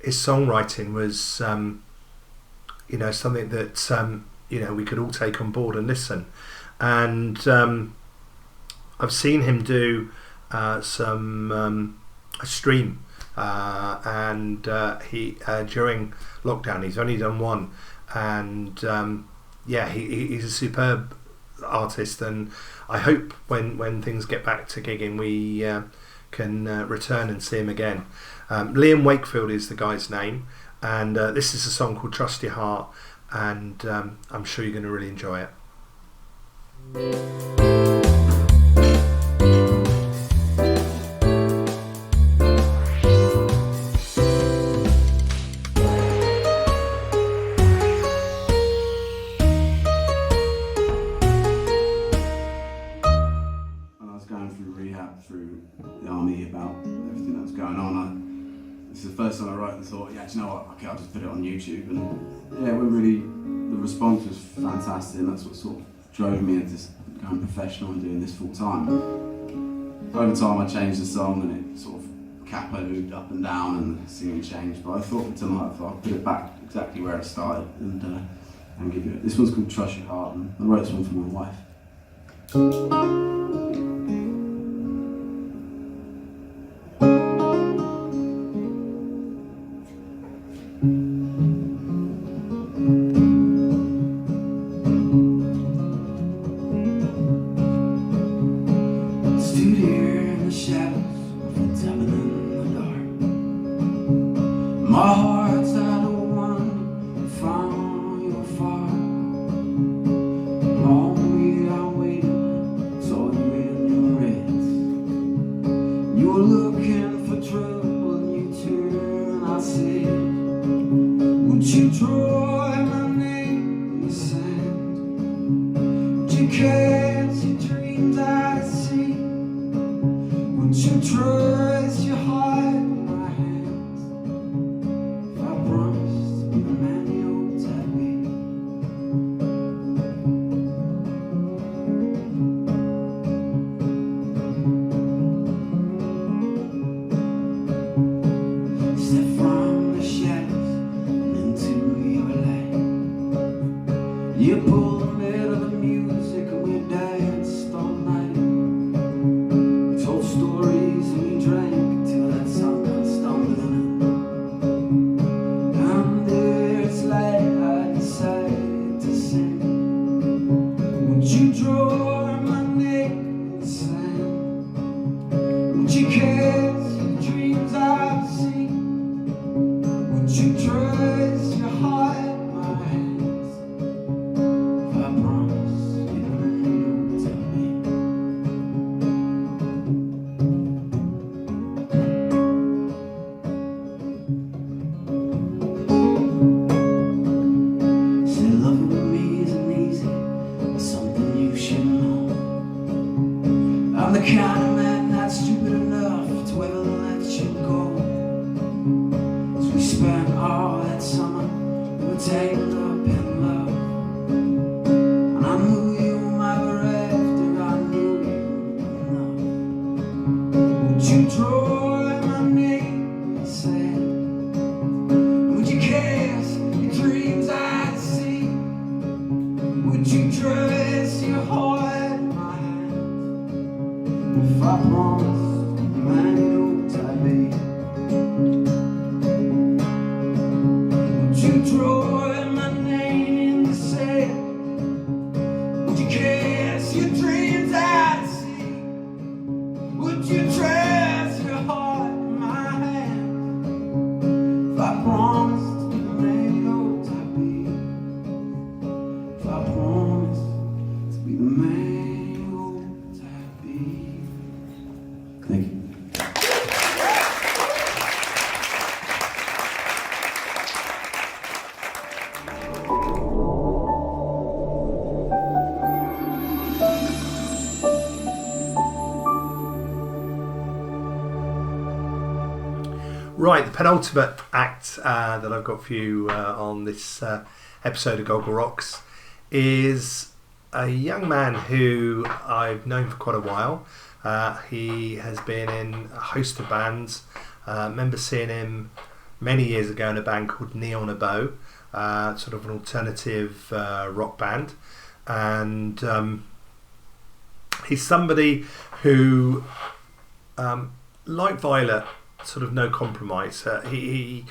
his songwriting was something that we could all take on board and listen. And I've seen him do a stream, and he during lockdown he's only done one, and he's a superb artist, and I hope when things get back to gigging we can return and see him again. Liam Wakefield is the guy's name, and this is a song called Trust Your Heart, and I'm sure you're going to really enjoy it. Through the army about everything that was going on. This is the first time I wrote and thought, yeah, do you know what, okay, I'll just put it on YouTube. And yeah, the response was fantastic, and that's what sort of drove me into going professional and doing this full time. Over time I changed the song and it sort of capoed up and down and the singing changed, but I thought tonight I'll put it back exactly where it started and give it. This one's called Trust Your Heart, and I wrote this one for my wife. All the way I waited the kind of man that's stupid enough to ever let you go. So we spent all that summer, we were taken up in love. And I knew you ever after I knew you enough. Would you draw my name and say, would you cast your dreams I'd see? Would you dress your heart in my hand? If I promised the man you know I'd be, would you draw my name in the sand? Would you cast your dreams I'd see? Would you dress your heart in my hand? If I promised the man you know I'd be, if I promised to be the man you know I'd be. Thank you. Right, the penultimate act that I've got for you on this episode of Goggle Rocks is a young man who I've known for quite a while. He has been in a host of bands. I remember seeing him many years ago in a band called Neon Abo, sort of an alternative rock band. And he's somebody who, like Violet, sort of no compromise. He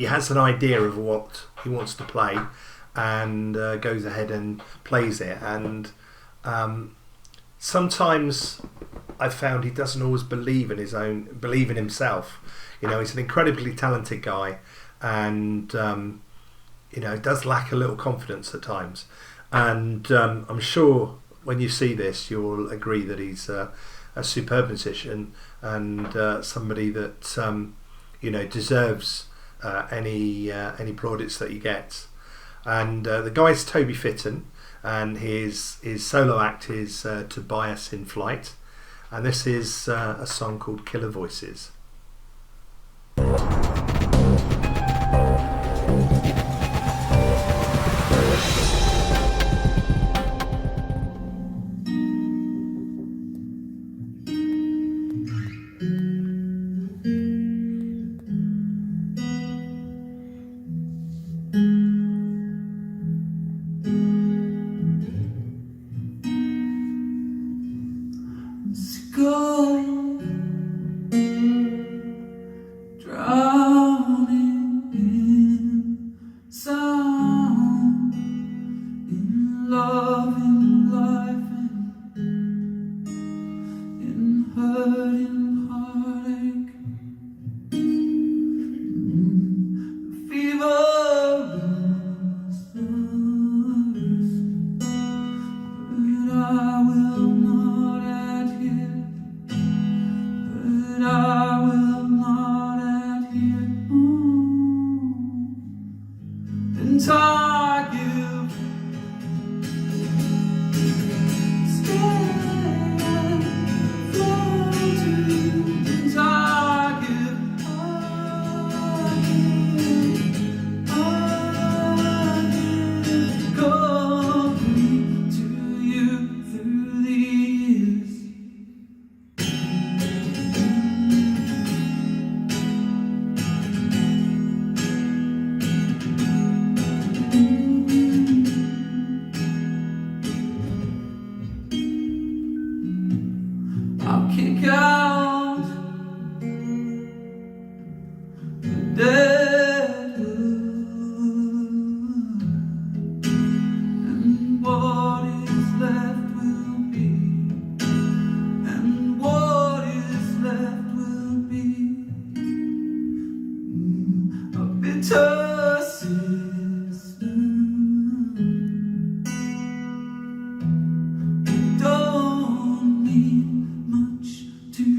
has an idea of what he wants to play and goes ahead and plays it. And sometimes I've found he doesn't always believe in himself. You know, he's an incredibly talented guy, and you know, does lack a little confidence at times. And I'm sure when you see this, you'll agree that he's a superb musician and somebody that you know, deserves any plaudits that he gets. And the guy's Toby Fitton, and his solo act is Tobias in Flight, and this is a song called Killer Voices. Don't mean much to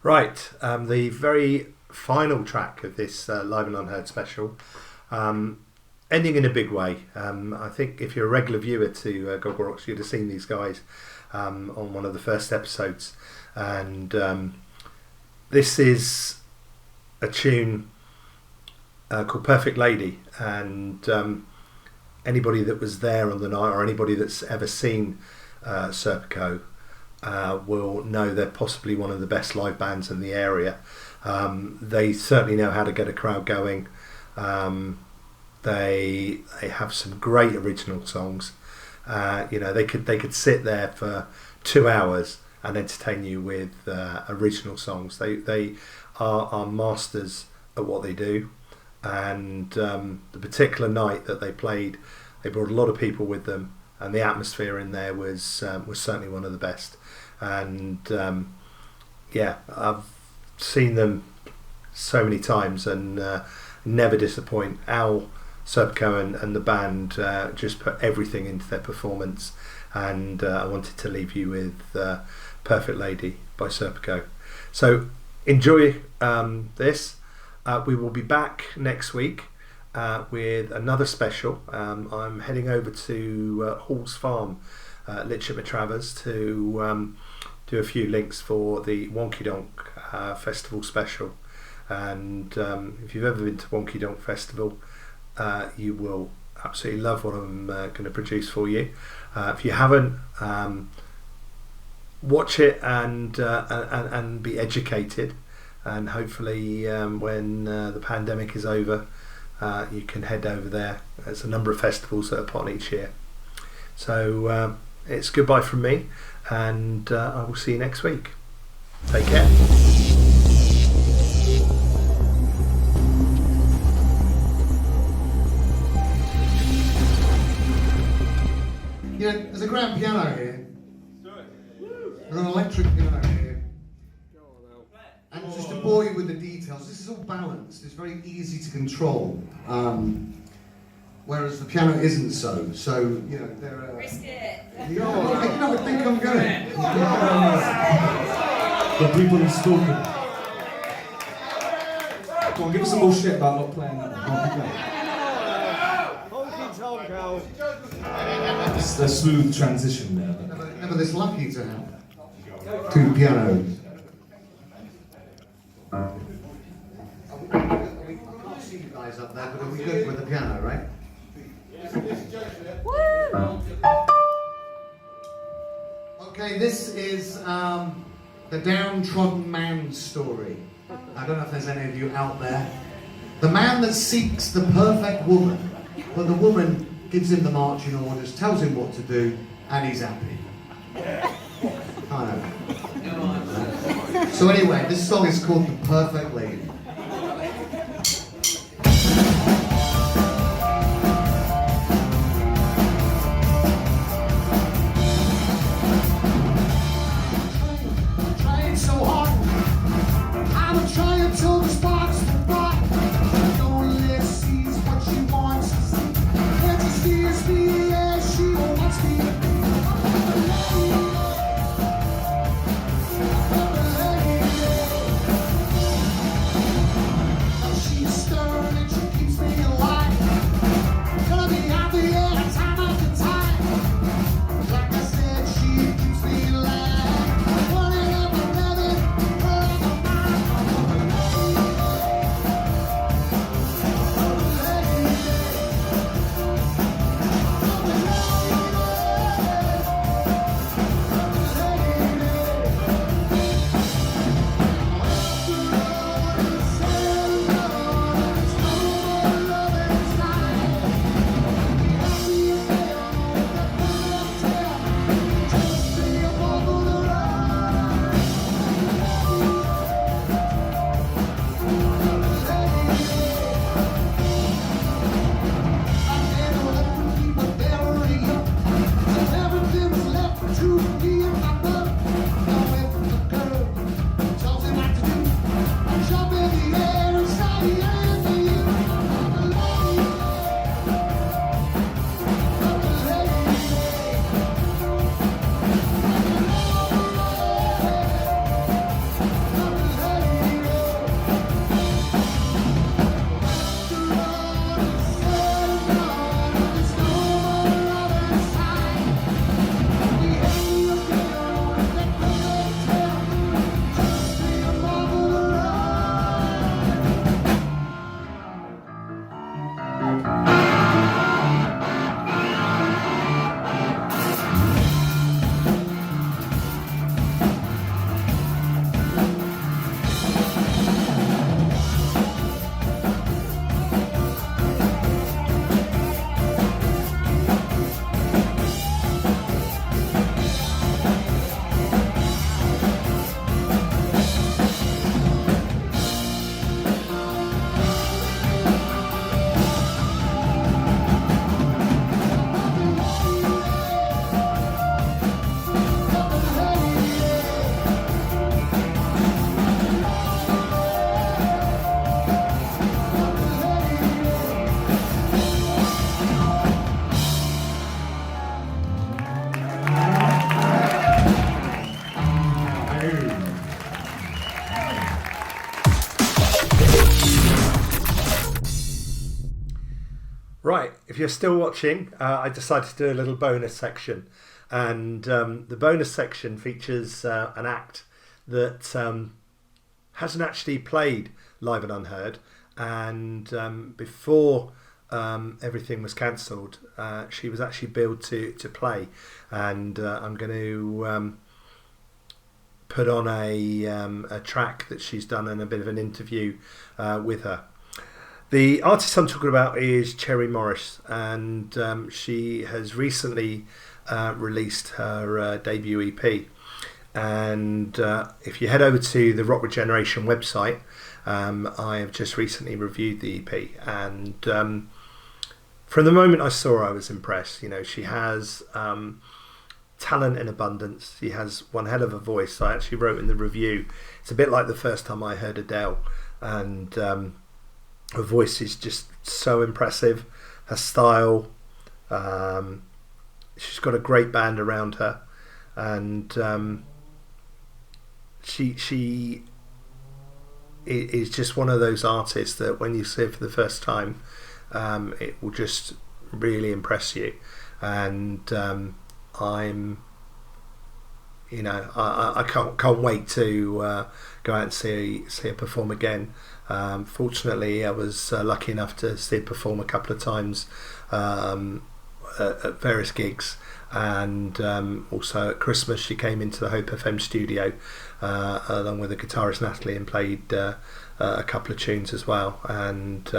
Right, the very final track of this Live and Unheard special, ending in a big way. I think if you're a regular viewer to Goggle Rocks, you'd have seen these guys on one of the first episodes, and this is a tune called Perfect Lady, and anybody that was there on the night, or anybody that's ever seen Serpico, will know they're possibly one of the best live bands in the area. They certainly know how to get a crowd going. They have some great original songs. They could sit there for 2 hours and entertain you with original songs. They are masters at what they do, and the particular night that they played, they brought a lot of people with them, and the atmosphere in there was certainly one of the best. And I've seen them so many times and never disappoint. Al Serpico and the band just put everything into their performance, and I wanted to leave you with Perfect Lady by Serpico. So enjoy this. We will be back next week with another special. I'm heading over to Hall's Farm, Litcham at Travers, to do a few links for the Wonky Donk Festival special. And if you've ever been to Wonky Donk Festival, you will absolutely love what I'm going to produce for you. If you haven't, watch it and be educated, and hopefully when the pandemic is over, you can head over there. There's a number of festivals that are put on each year. So it's goodbye from me, and I will see you next week. Take care. Yeah, there's a grand piano here. There's an electric piano here. And just to bore you with the details, this is all balanced. It's very easy to control. Whereas the piano isn't so. So, there are... Risk it! I think I'm going. The people are stalking. Come on, give us some more shit about not playing that one. It's a smooth transition there. Never this lucky to have two pianos. We can't see you guys up there, but are we good with the piano, right? Okay, this is the downtrodden man's story. I don't know if there's any of you out there. The man that seeks the perfect woman, but the woman gives him the marching orders, tells him what to do, and he's happy. Kind of. So anyway, this song is called The Perfect Lady. if you're still watching, I decided to do a little bonus section. And the bonus section features an act that hasn't actually played live and Unheard. And before everything was cancelled, she was actually billed to play. And I'm going to put on a track that she's done and a bit of an interview with her. The artist I'm talking about is Cherry Morris, and she has recently released her debut EP. And if you head over to the Rock Regeneration website, I have just recently reviewed the EP, and from the moment I saw her, I was impressed. You know, she has talent in abundance. She has one hell of a voice. I actually wrote in the review, it's a bit like the first time I heard Adele, and her voice is just so impressive. Her style, she's got a great band around her, and she is just one of those artists that when you see her for the first time, it will just really impress you. And I'm, you know, I can't wait to go out and see her perform again. Fortunately, I was lucky enough to see her perform a couple of times at various gigs, and also at Christmas she came into the Hope FM studio along with the guitarist Natalie and played a couple of tunes as well, and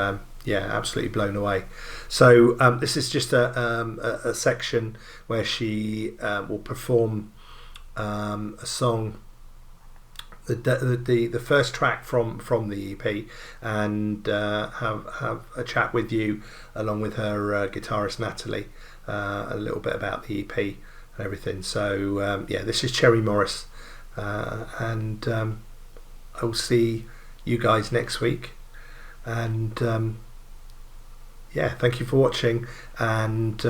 yeah, absolutely blown away. So this is just a section where she will perform a song, the first track from the EP, and have a chat with you along with her guitarist Natalie, a little bit about the EP and everything. So yeah, this is Cherry Morris, and I'll see you guys next week, and yeah, thank you for watching. And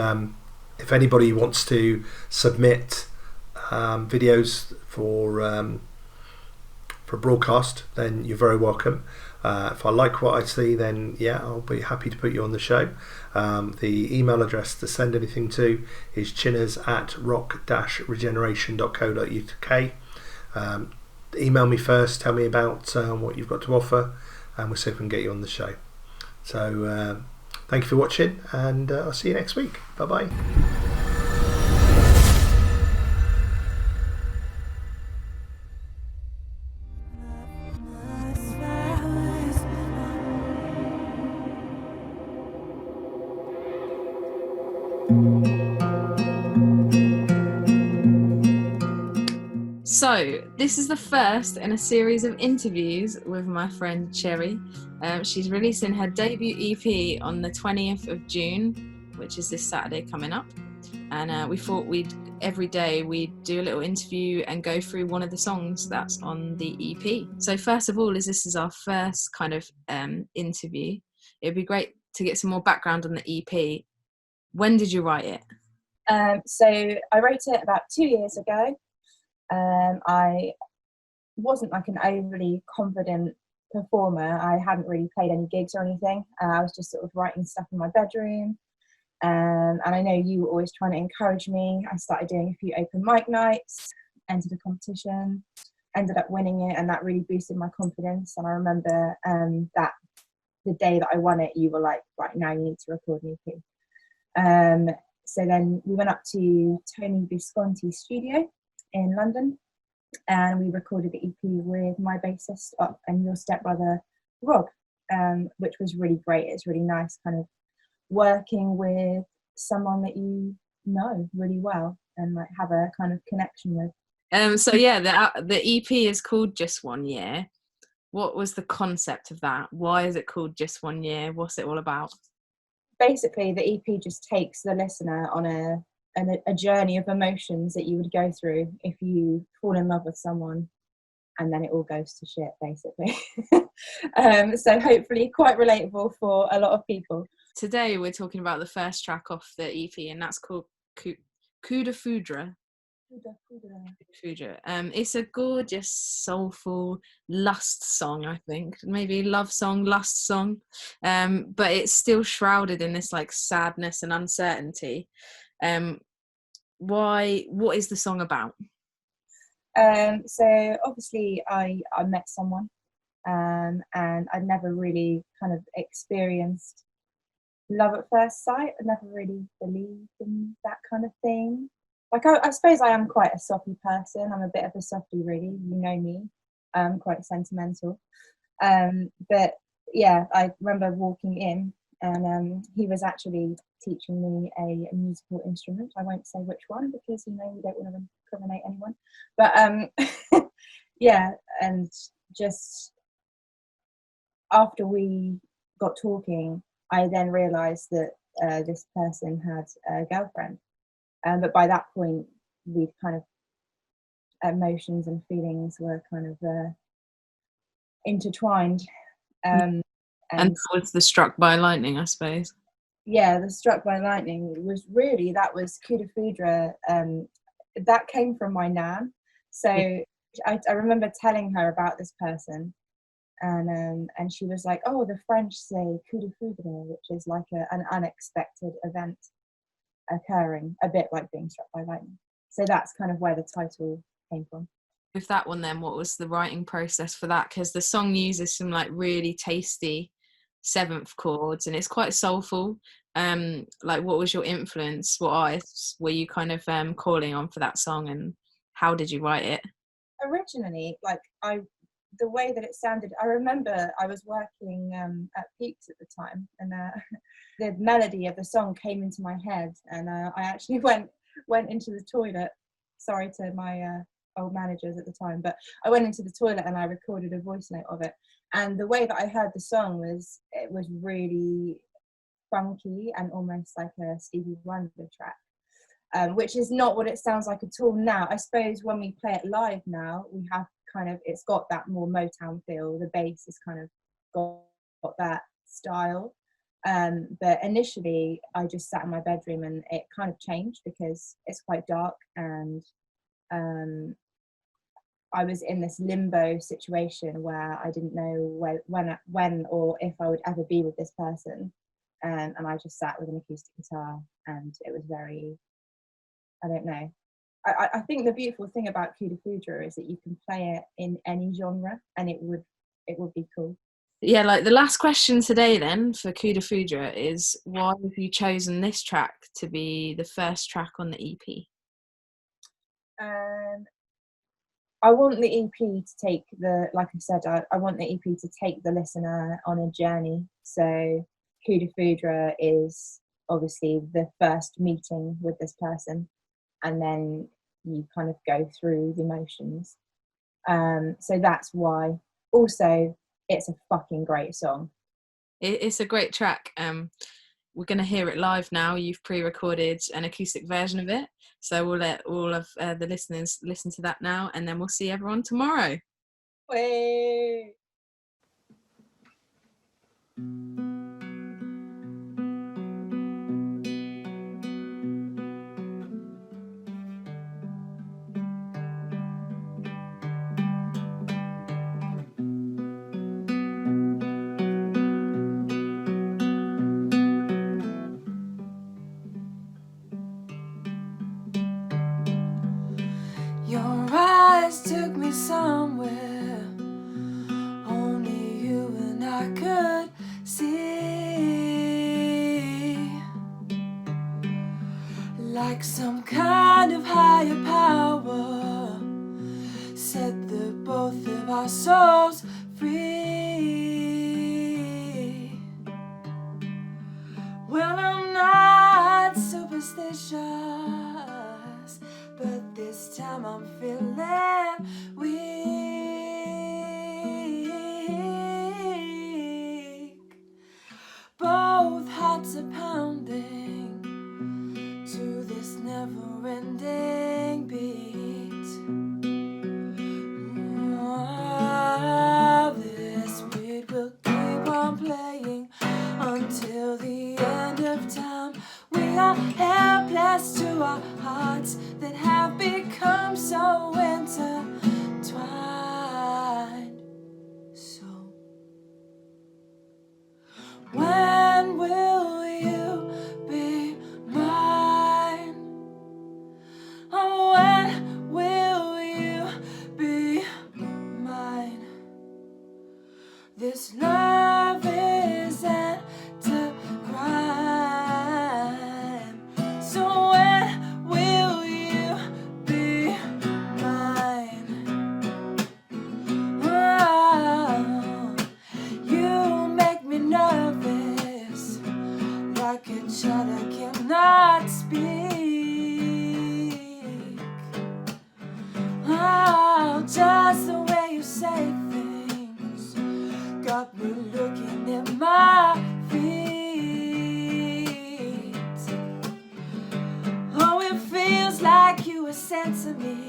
if anybody wants to submit videos for broadcast, then you're very welcome. If I like what I see, then yeah, I'll be happy to put you on the show. The email address to send anything to is chinners@rock-regeneration.co.uk. Email me first, tell me about what you've got to offer, and we'll see if we can get you on the show. So thank you for watching, and I'll see you next week. Bye bye. So, this is the first in a series of interviews with my friend Cherry. She's releasing her debut EP on the 20th of June, which is this Saturday coming up. And we thought every day we'd do a little interview and go through one of the songs that's on the EP. So first of all, as this is our first kind of interview, it'd be great to get some more background on the EP. When did you write it? So I wrote it about 2 years ago. I wasn't like an overly confident performer. I hadn't really played any gigs or anything. I was just sort of writing stuff in my bedroom. And I know you were always trying to encourage me. I started doing a few open mic nights, entered a competition, ended up winning it, and that really boosted my confidence. And I remember that the day that I won it, you were like, right, now you need to record an EP. So then we went up to Tony Visconti's studio in London, and we recorded the EP with my bassist and your stepbrother Rob, which was really great. It's really nice kind of working with someone that you know really well and like have a kind of connection with. So yeah, the EP is called Just 1 Year. What was the concept of that? Why is it called Just 1 Year? What's it all about? Basically, the EP just takes the listener on a journey of emotions that you would go through if you fall in love with someone, and then it all goes to shit, basically. So hopefully quite relatable for a lot of people. Today we're talking about the first track off the EP, and that's called Coup De Foudre. Foudre. It's a gorgeous, soulful lust song, I think. Maybe love song, lust song. But it's still shrouded in this like sadness and uncertainty. What is the song about? So obviously I met someone, and I'd never really kind of experienced love at first sight. I never really believed in that kind of thing. Like I suppose I am quite a soppy person. I'm a bit of a softie, really. You know me. I'm quite sentimental. But yeah, I remember walking in, and he was actually teaching me a musical instrument. I won't say which one because we don't want to incriminate anyone. But yeah, and just after we got talking, I then realised that this person had a girlfriend. But by that point, we'd kind of emotions and feelings were kind of intertwined. And that was the struck by lightning, I suppose. Yeah, the struck by lightning was really, that was Coup De Foudre. That came from my nan. So I remember telling her about this person, and she was like, "Oh, the French say Coup De Foudre," which is like an unexpected event occurring, a bit like being struck by lightning. So that's kind of where the title came from. With that one then, what was the writing process for that? Because the song uses some like really tasty seventh chords and it's quite soulful. Like what was your influence? What artists were you kind of calling on for that song, and how did you write it? Originally, the way that it sounded, I remember I was working at Peaks at the time, and the melody of the song came into my head, and I actually went into the toilet. Sorry to my old managers at the time, but I went into the toilet and I recorded a voice note of it. And the way that I heard the song was really funky and almost like a Stevie Wonder track, which is not what it sounds like at all now. I suppose when we play it live now, we have it's got that more Motown feel. The bass is kind of got that style. But initially I just sat in my bedroom and it kind of changed because it's quite dark, and I was in this limbo situation where I didn't know when or if I would ever be with this person, and I just sat with an acoustic guitar, and it was very, I don't know. I think the beautiful thing about Coup De Foudre is that you can play it in any genre and it would be cool. Yeah, like the last question today then for Coup De Foudre is, why have you chosen this track to be the first track on the EP? I want the EP to take like I said, I want the EP to take the listener on a journey. So Coup De Foudre is obviously the first meeting with this person, and then you kind of go through the motions. So that's why. Also, it's a fucking great song. It's a great track. We're going to hear it live now. You've pre-recorded an acoustic version of it, so we'll let all of the listeners listen to that now, and then we'll see everyone tomorrow. Wait. Your eyes took me somewhere only you and I could see, like some kind of higher power set the both of our souls free. Well, I'm not superstitious, but this time I'm feeling weak. Both hearts are pounding to this never-ending beat. This beat will keep on playing until the end of time. We are helpless. rest to our hearts that have become so intertwined. So when will you be mine? Oh, when will you be mine? This love isn't a crime. So when will you be mine? Oh, you make me nervous, like a child I cannot speak. Oh, just the way you say things got me looking at my feet. Oh, it feels like you were sent to me